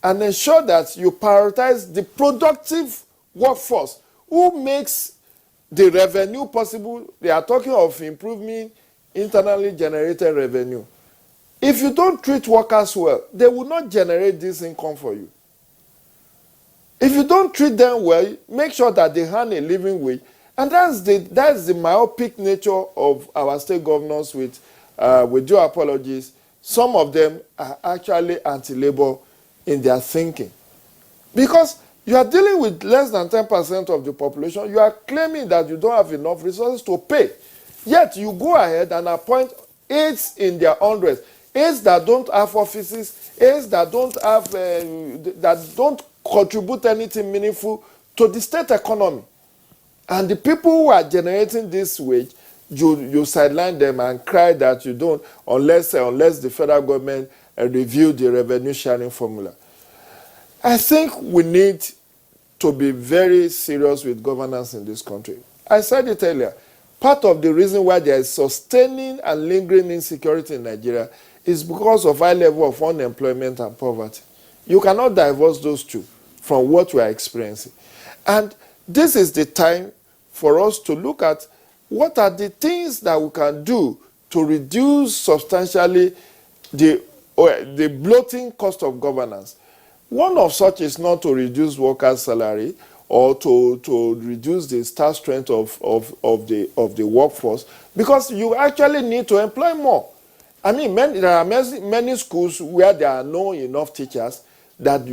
and ensure that you prioritize the productive workforce who makes the revenue possible? They are talking of improving internally generated revenue. If you don't treat workers well, they will not generate this income for you. If you don't treat them well, make sure that they earn a living wage. And that's the myopic nature of our state governors with due apologies. Some of them are actually anti-labor in their thinking. Because you are dealing with less than 10% of the population, you are claiming that you don't have enough resources to pay. Yet you go ahead and appoint aides in their hundreds, aides that don't have offices, aides that don't have, that don't contribute anything meaningful to the state economy. And the people who are generating this wage, you sideline them and cry that you don't, unless the federal government review the revenue sharing formula. I think we need to be very serious with governance in this country. I said it earlier. Part of the reason why there is sustaining and lingering insecurity in Nigeria is because of high level of unemployment and poverty. You cannot divorce those two from what we are experiencing. And this is the time for us to look at what are the things that we can do to reduce substantially the bloating cost of governance. One of such is not to reduce workers' salary or to reduce the staff strength of the workforce, because you actually need to employ more. I mean, there are many schools where there are not enough teachers that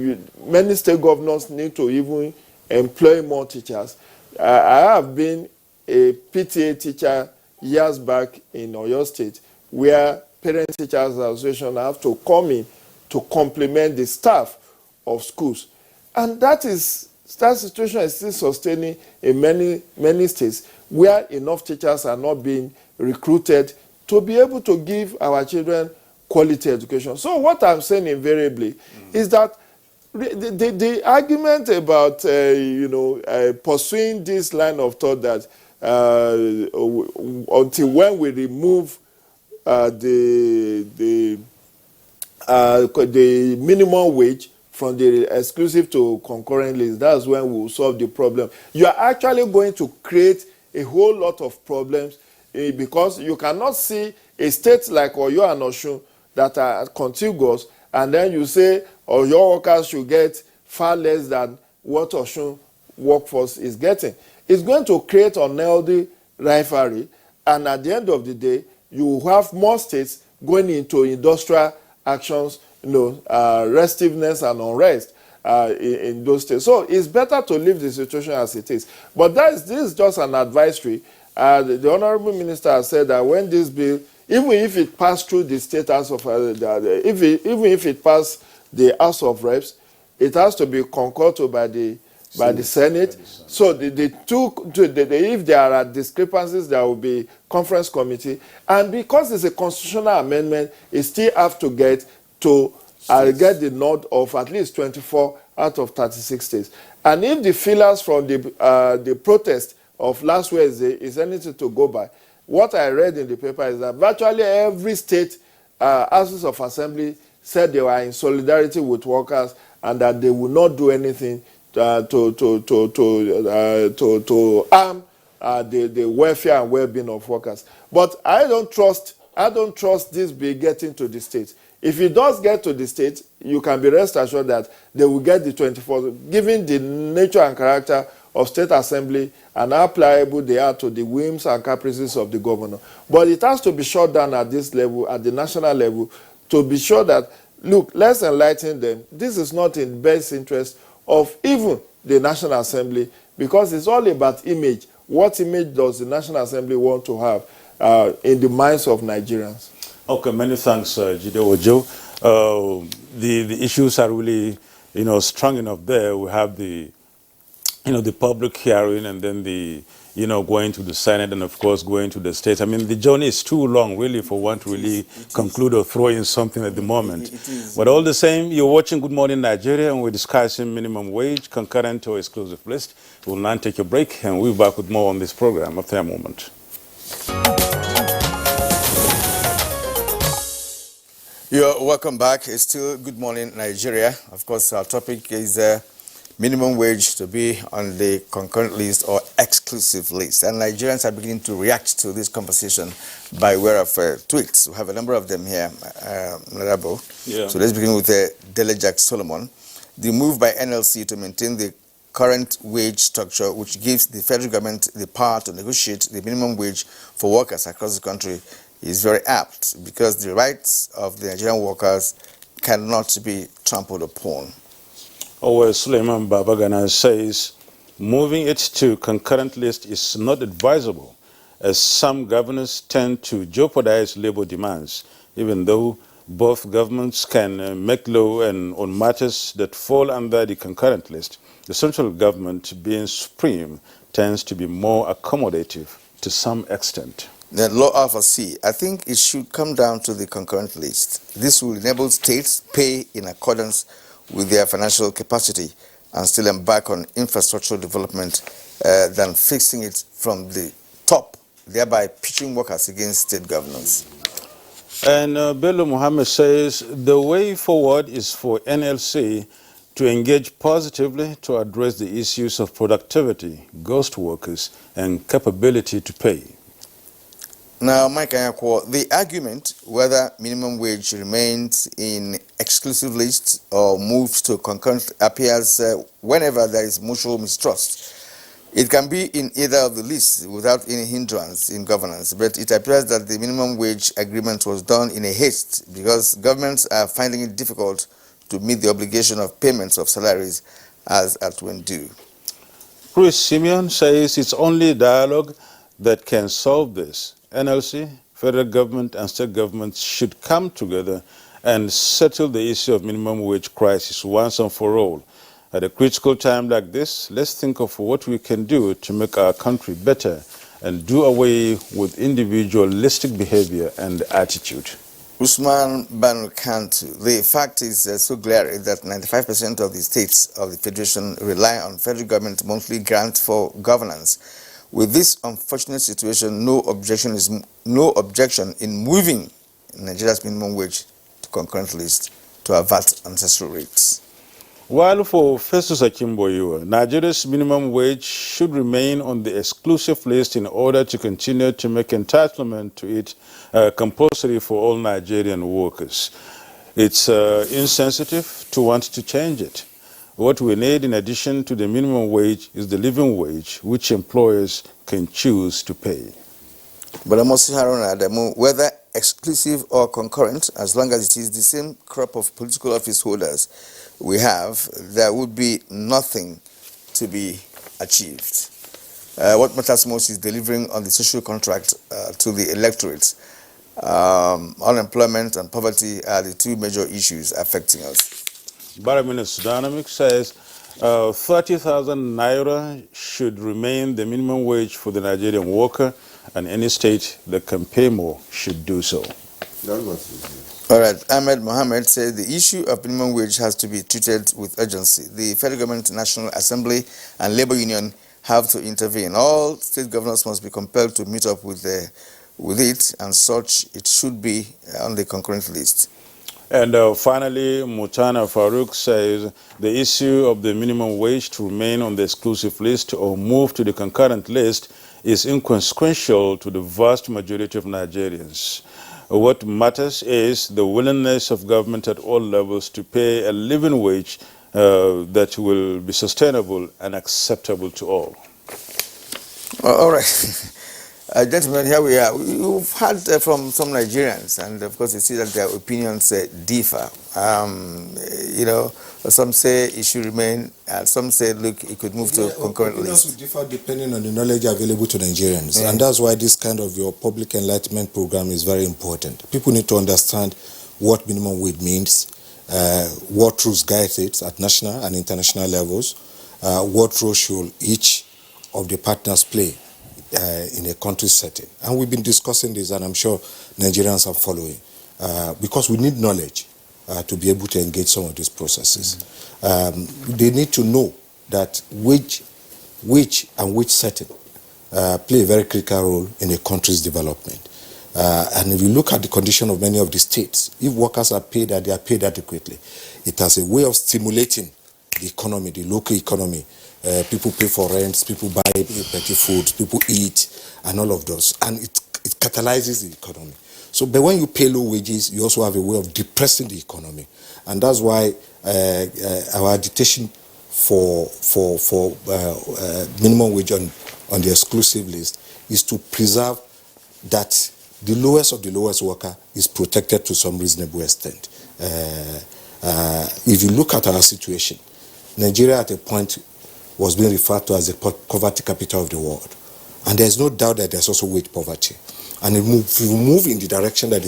many state governors need to even employ more teachers. I have been a PTA teacher years back in Oyo State, where Parent Teachers Association have to come in to complement the staff of schools. And that situation is still sustaining in many states where enough teachers are not being recruited to be able to give our children quality education. So what I'm saying invariably is that the argument about pursuing this line of thought that until when we remove the minimum wage from the exclusive to concurrent list, that's when we will solve the problem. You are actually going to create a whole lot of problems because you cannot see a state like Oyo and Osun that are contiguous, and then you say, your workers should get far less than what Osun workforce is getting. It's going to create unhealthy rivalry, and at the end of the day, you have more states going into industrial actions, restiveness and unrest in those states. So it's better to leave the situation as it is. But this is just an advisory. The Honorable Minister has said that when this bill, even if it passed through the state House of, even if it passed the House of Reps, it has to be concurred to by the Senate. So if there are discrepancies, there will be conference committee. And because it's a constitutional amendment, it still have to get the nod of at least 24 out of 36 states. And if the feelers from the protest of last Wednesday is anything to go by, what I read in the paper is that virtually every state houses of assembly said they were in solidarity with workers and that they will not do anything to harm the welfare and well-being of workers. But I don't trust this bill getting to the states. If it does get to the state, you can be rest assured that they will get the 24, given the nature and character of state assembly and how pliable they are to the whims and caprices of the governor. But it has to be shut down at this level, at the national level, to be sure that, look, let's enlighten them. This is not in the best interest of even the National Assembly, because it's all about image. What image does the National Assembly want to have in the minds of Nigerians? Okay, many thanks, Jide Ojo. The issues are really, strong enough there. We have the public hearing, and then the, going to the Senate, and of course going to the states. I mean, the journey is too long, really, for one to really conclude or throw in something at the moment. But all the same, you're watching Good Morning Nigeria, and we're discussing minimum wage, concurrent or exclusive list. We'll now take a break, and we'll be back with more on this program after a moment. You're welcome back. It's still Good Morning Nigeria. Of course, our topic is minimum wage to be on the concurrent list or exclusive list. And Nigerians are beginning to react to this conversation by way of tweets. We have a number of them here, Narabo. Yeah. So let's begin with Delejak Solomon. The move by NLC to maintain the current wage structure, which gives the federal government the power to negotiate the minimum wage for workers across the country, is very apt because the rights of the Nigerian workers cannot be trampled upon. Suleiman Babagana says, moving it to concurrent list is not advisable, as some governors tend to jeopardize labor demands, even though both governments can make law on matters that fall under the concurrent list. The central government, being supreme, tends to be more accommodative to some extent. The law Alpha C, I think it should come down to the concurrent list. This will enable states pay in accordance with their financial capacity and still embark on infrastructural development than fixing it from the top, thereby pitching workers against state governors. And Bello Muhammad says the way forward is for NLC to engage positively to address the issues of productivity, ghost workers, and capability to pay. Now, Mike Anyakwo, the argument whether minimum wage remains in exclusive lists or moves to concurrent appears whenever there is mutual mistrust. It can be in either of the lists without any hindrance in governance, but it appears that the minimum wage agreement was done in a haste because governments are finding it difficult to meet the obligation of payments of salaries as at when due. Chris Simeon says it's only dialogue that can solve this. NLC, federal government, and state governments should come together and settle the issue of minimum wage crisis once and for all. At a critical time like this, let's think of what we can do to make our country better and do away with individualistic behavior and attitude. Usman Banu Kantu, the fact is so glaring that 95% of the states of the Federation rely on federal government monthly grants for governance. With this unfortunate situation, no objection in moving Nigeria's minimum wage to concurrent list to avert ancestral rates. While for Festus Akimboyo, Nigeria's minimum wage should remain on the exclusive list in order to continue to make entitlement to it compulsory for all Nigerian workers. It's insensitive to want to change it. What we need in addition to the minimum wage is the living wage, which employers can choose to pay. But I must say, Haruna, whether exclusive or concurrent, as long as it is the same crop of political office holders we have, there would be nothing to be achieved. What matters most is delivering on the social contract to the electorate. Unemployment and poverty are the two major issues affecting us. Baraminus Dynamics says 30,000 naira should remain the minimum wage for the Nigerian worker, and any state that can pay more should do so. All right, Ahmed Mohammed said the issue of minimum wage has to be treated with urgency. The Federal Government, National Assembly, and Labour Union have to intervene. All state governors must be compelled to meet up with it, and such it should be on the concurrent list. And finally, Mutana Farouk says the issue of the minimum wage to remain on the exclusive list or move to the concurrent list is inconsequential to the vast majority of Nigerians. What matters is the willingness of government at all levels to pay a living wage that will be sustainable and acceptable to all. All right. Gentlemen, here we are. We've heard from some Nigerians, and of course you see that their opinions differ. Some say it should remain, and some say, look, it could move to concurrent list. Opinions will differ depending on the knowledge available to Nigerians, and that's why this kind of your public enlightenment program is very important. People need to understand what minimum wage means, what rules guide it at national and international levels, what role should each of the partners play in a country setting. And we've been discussing this, and I'm sure Nigerians are following, because we need knowledge to be able to engage some of these processes. They need to know that which setting play a very critical role in a country's development. And if you look at the condition of many of the states, if workers are paid and they are paid adequately, it has a way of stimulating the economy, the local economy. People pay for rents, people buy petty foods, people eat, and all of those. And it catalyzes the economy. So, but when you pay low wages, you also have a way of depressing the economy. And that's why our agitation for minimum wage on the exclusive list is to preserve that the lowest of the lowest worker is protected to some reasonable extent. If you look at our situation, Nigeria at a point was being referred to as the poverty capital of the world. And there's no doubt that there's also wage poverty. And if we move in the direction that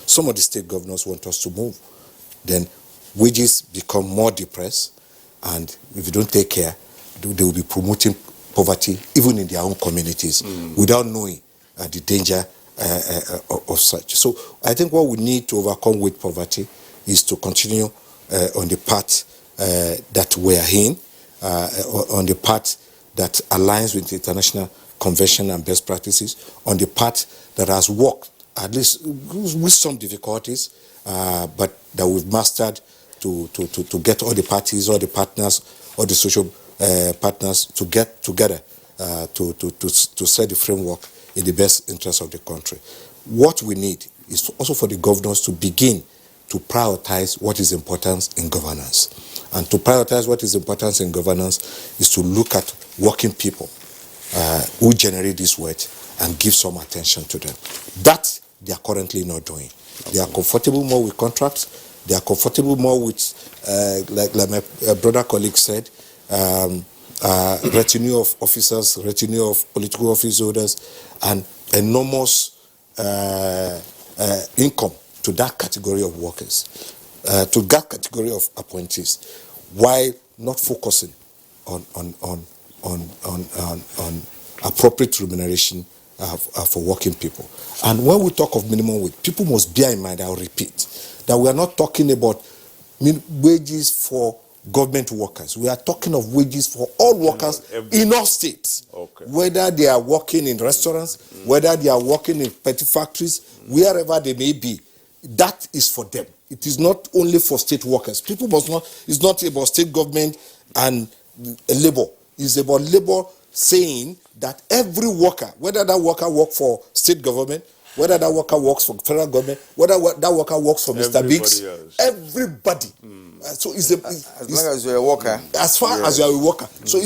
some of the state governors want us to move, then wages become more depressed, and if you don't take care, they will be promoting poverty even in their own communities without knowing the danger of such. So I think what we need to overcome wage poverty is to continue on the path that we are in, on the path that aligns with the international convention and best practices, on the path that has worked, at least with some difficulties, but that we've mastered to get all the parties, all the partners, all the social partners to get together to set the framework in the best interest of the country. What we need is also for the governors to begin to prioritize what is important in governance. And to prioritize what is important in governance is to look at working people who generate this wealth and give some attention to them. That they are currently not doing. They are comfortable more with contracts. They are comfortable more with, like my brother colleague said, retinue of officers, retinue of political office holders, and enormous income to that category of workers, to that category of appointees, while not focusing on appropriate remuneration for working people. And when we talk of minimum wage, people must bear in mind, I'll repeat, that we are not talking about wages for government workers. We are talking of wages for all workers in all states, whether they are working in restaurants, whether they are working in petty factories, wherever they may be. That is for them. It is not only for state workers. People must not, it's not about state government and labor. It's about labor saying that every worker, whether that worker works for state government, whether that worker works for federal government, whether that worker works for Mr. Biggs, everybody. So it's as long as you're a worker. As far as you're a worker. So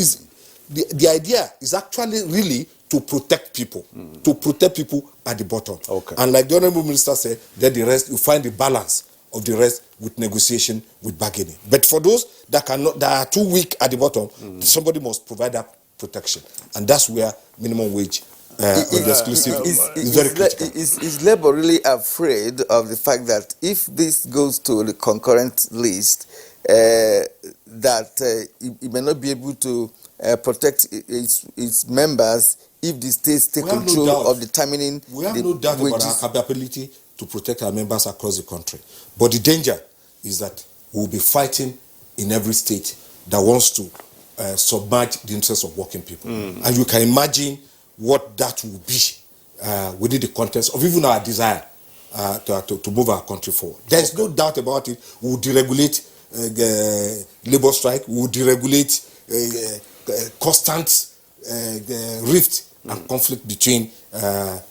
the idea is actually really to protect people, to protect people at the bottom. Okay. And like the Honorable Minister said, then the rest, you find the balance of the rest with negotiation, with bargaining. But for those that are too weak at the bottom, somebody must provide that protection. And that's where minimum wage on the exclusive is very critical. Is Labour really afraid of the fact that if this goes to the concurrent list, that it may not be able to protect its members if the states take control of determining we have no doubt about our capability to protect our members across the country. But the danger is that we'll be fighting in every state that wants to submerge the interests of working people. And you can imagine what that will be within the context of even our desire to move our country forward. There's no doubt about it. We'll deregulate labor strike. We'll deregulate constant rift and conflict between the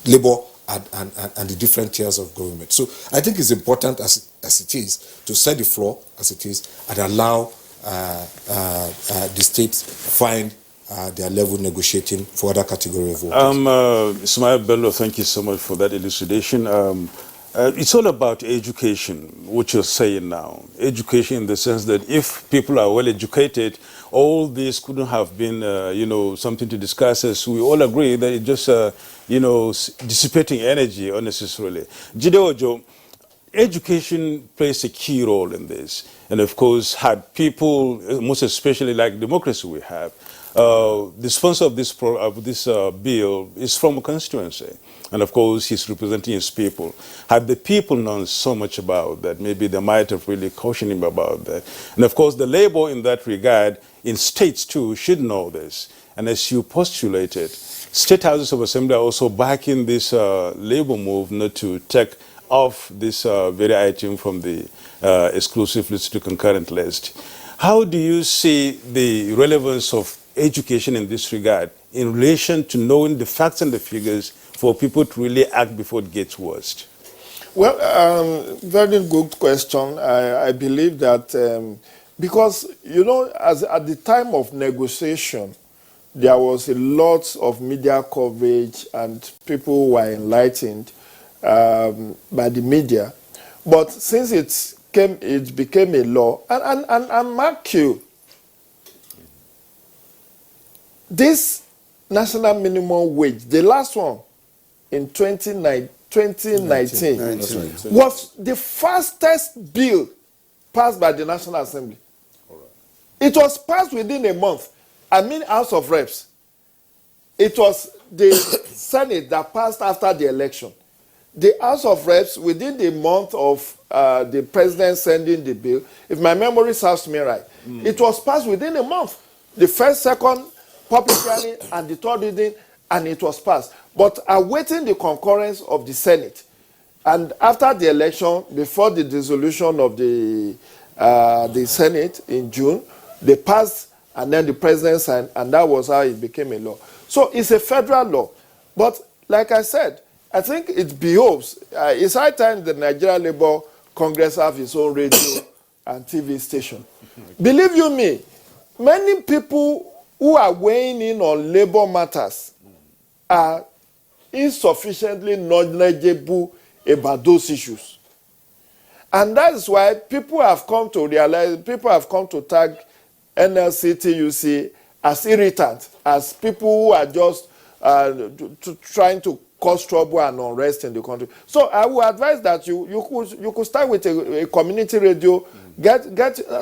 labor and the different tiers of government. So I think it's important as it is to set the floor as it is and allow the states find their level negotiating for other category of workers. Ismail Bello, thank you so much for that elucidation. It's all about education, what you're saying now. Education in the sense that if people are well educated, all this couldn't have been, something to discuss, as we all agree that it's just, dissipating energy unnecessarily. Jide Ojo, education plays a key role in this. And of course, had people, most especially like democracy we have, the sponsor of this bill is from a constituency. And of course, he's representing his people. Had the people known so much about that, maybe they might have really cautioned him about that. And of course, the labor in that regard, in states too, should know this. And as you postulated, state houses of assembly are also backing this labor move not to take off this very item from the exclusive list to concurrent list. How do you see the relevance of education in this regard in relation to knowing the facts and the figures for people to really act before it gets worse? Well, very good question. I believe that because, at the time of negotiation, there was a lot of media coverage and people were enlightened by the media. But since it became a law, and mark you, this national minimum wage, the last one in 2019, was the fastest bill passed by the National Assembly. It was passed within a month. House of Reps. It was the Senate that passed after the election. The House of Reps, within the month of the president sending the bill, if my memory serves me right, it was passed within a month. The first, second, public hearing, and the third reading, and it was passed. But awaiting the concurrence of the Senate, and after the election, before the dissolution of the Senate in June, they passed, and then the president signed, and that was how it became a law. So it's a federal law. But like I said, I think it behoves. It's high time the Nigerian Labour Congress have its own radio and TV station. Believe you me, many people who are weighing in on labor matters are insufficiently knowledgeable about those issues. And that is why people have come to realize, people have come to tag NLC, TUC as irritant, as people who are just trying to cause trouble and unrest in the country. So I would advise that you could start with a community radio, get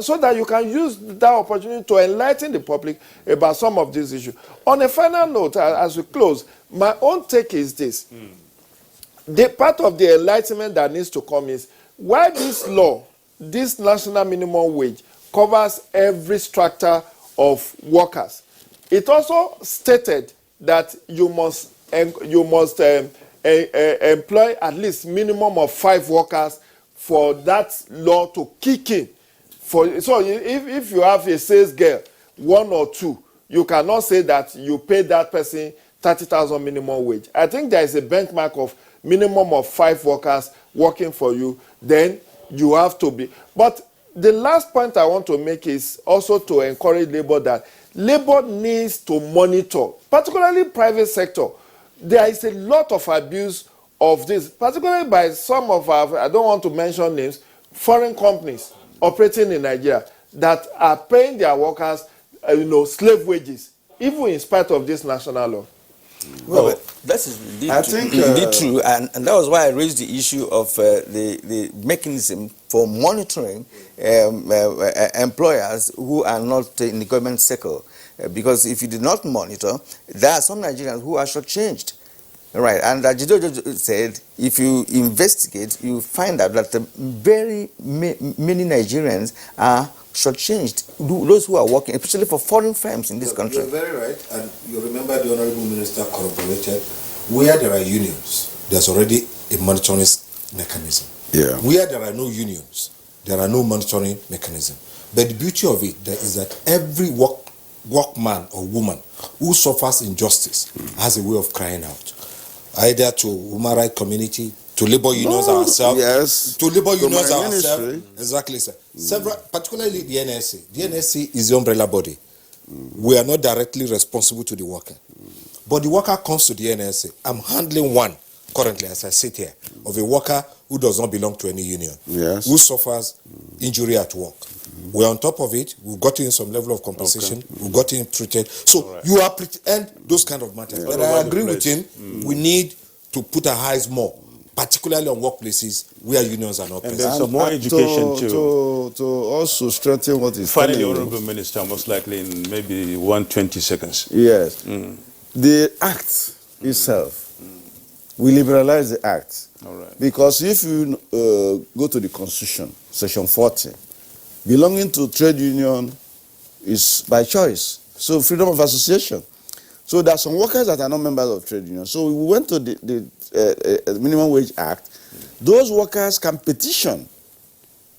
so that you can use that opportunity to enlighten the public about some of these issues. On a final note, as we close, my own take is this. The part of the enlightenment that needs to come is why this law, this national minimum wage, covers every strata of workers. It also stated that you must employ at least minimum of 5 workers for that law to kick in. So if you have a sales girl, 1 or 2, you cannot say that you pay that person 30,000 minimum wage. I think there is a benchmark of minimum of 5 workers working for you, then you have to be. But the last point I want to make is also to encourage labor that labor needs to monitor, particularly private sector. There is a lot of abuse of this, particularly by some of our, I don't want to mention names, foreign companies operating in Nigeria that are paying their workers, slave wages, even in spite of this national law. Well, that is indeed true, and that was why I raised the issue of the mechanism for monitoring employers who are not in the government sector. Because if you do not monitor, there are some Nigerians who are shortchanged. Right, and Jido said, if you investigate, you find out that very many Nigerians are shortchanged, those who are working, especially for foreign firms in this country. You're very right, and you remember the Honorable Minister corroborated, where there are unions, there's already a monitoring mechanism. Yeah. Where there are no unions, there are no monitoring mechanism. But the beauty of it is that every workman or woman who suffers injustice has a way of crying out, either to human rights community, to labor unions ourselves, yes, to labor to unions my ourselves. ministry. Exactly, sir. Several, particularly the NSA. The NSA is the umbrella body. We are not directly responsible to the worker. But the worker comes to the NSA. I'm handling one currently, as I sit here, of a worker who does not belong to any union, yes, who suffers injury at work. We're on top of it. We've got in some level of compensation. We've got him treated. So you are and those kind of matters. But I agree with him. We need to put our eyes more, particularly on workplaces where unions are not present. And there's some more education to also strengthen what is finally, telling Honorable Minister, most likely in maybe 120 seconds. Yes. The act itself, we liberalize the act. All right. Because if you go to the Constitution, Section 40, belonging to trade union is by choice. So freedom of association. So there are some workers that are not members of trade union. So we went to the Minimum Wage Act. Those workers can petition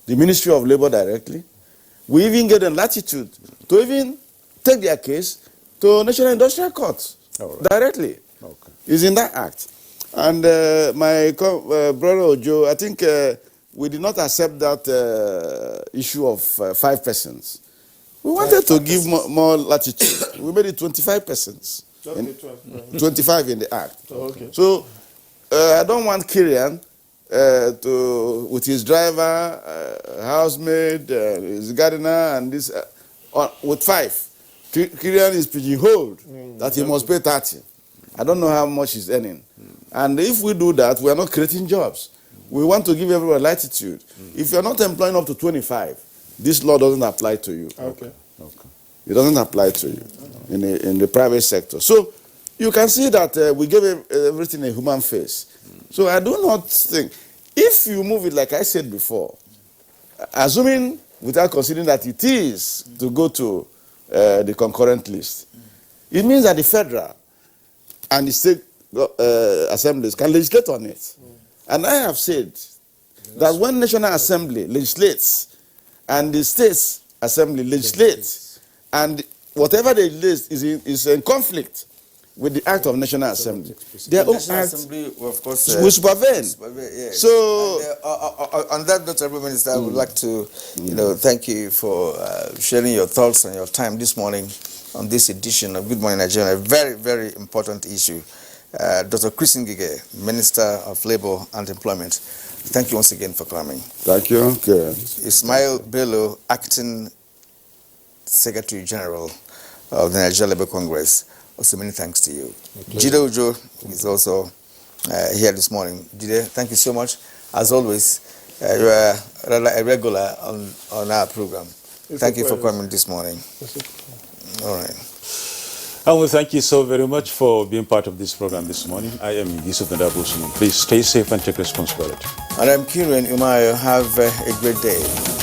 the Ministry of Labor directly. We even get them latitude to even take their case to National Industrial Court directly. Okay. It's in that act. And my brother Ojo, I think we did not accept that issue of 5 persons. We wanted to give more latitude. We made it 25 persons. 25 in the act. Okay. So I don't want Kirian with his driver, housemaid, his gardener, and this with 5. Kirian is pigeonholed that he must pay 30. I don't know how much he's earning. And if we do that, we are not creating jobs. We want to give everyone latitude. If you're not employing up to 25, this law doesn't apply to you. Okay. It doesn't apply to you in the private sector. So you can see that we gave everything a human face. So I do not think, if you move it like I said before, assuming without considering that it is to go to the concurrent list, it means that the federal and the state assemblies can legislate on it. And I have said that when National Assembly legislates and the States Assembly legislates, and whatever they legislate is in conflict with the act of National Assembly, their own act of course, will supervene. Yes. So, on that note, Honorable Minister, I would like to, thank you for sharing your thoughts and your time this morning on this edition of Good Morning Nigeria, a very, very important issue. Dr. Chris Ngige, Minister of Labor and Employment, thank you once again for coming. Thank you. Okay. Ismail Bello, Acting Secretary General of the Nigerian Labour Congress, also many thanks to you. Jide Ojo is also here this morning. Jide, thank you so much. As always, you are a regular on our program. Thank you for coming this morning. All right. And we thank you so very much for being part of this program this morning. I am Yusuf Nadabusuman. Please stay safe and take responsibility. And I'm Kieran Umayo. Have a great day.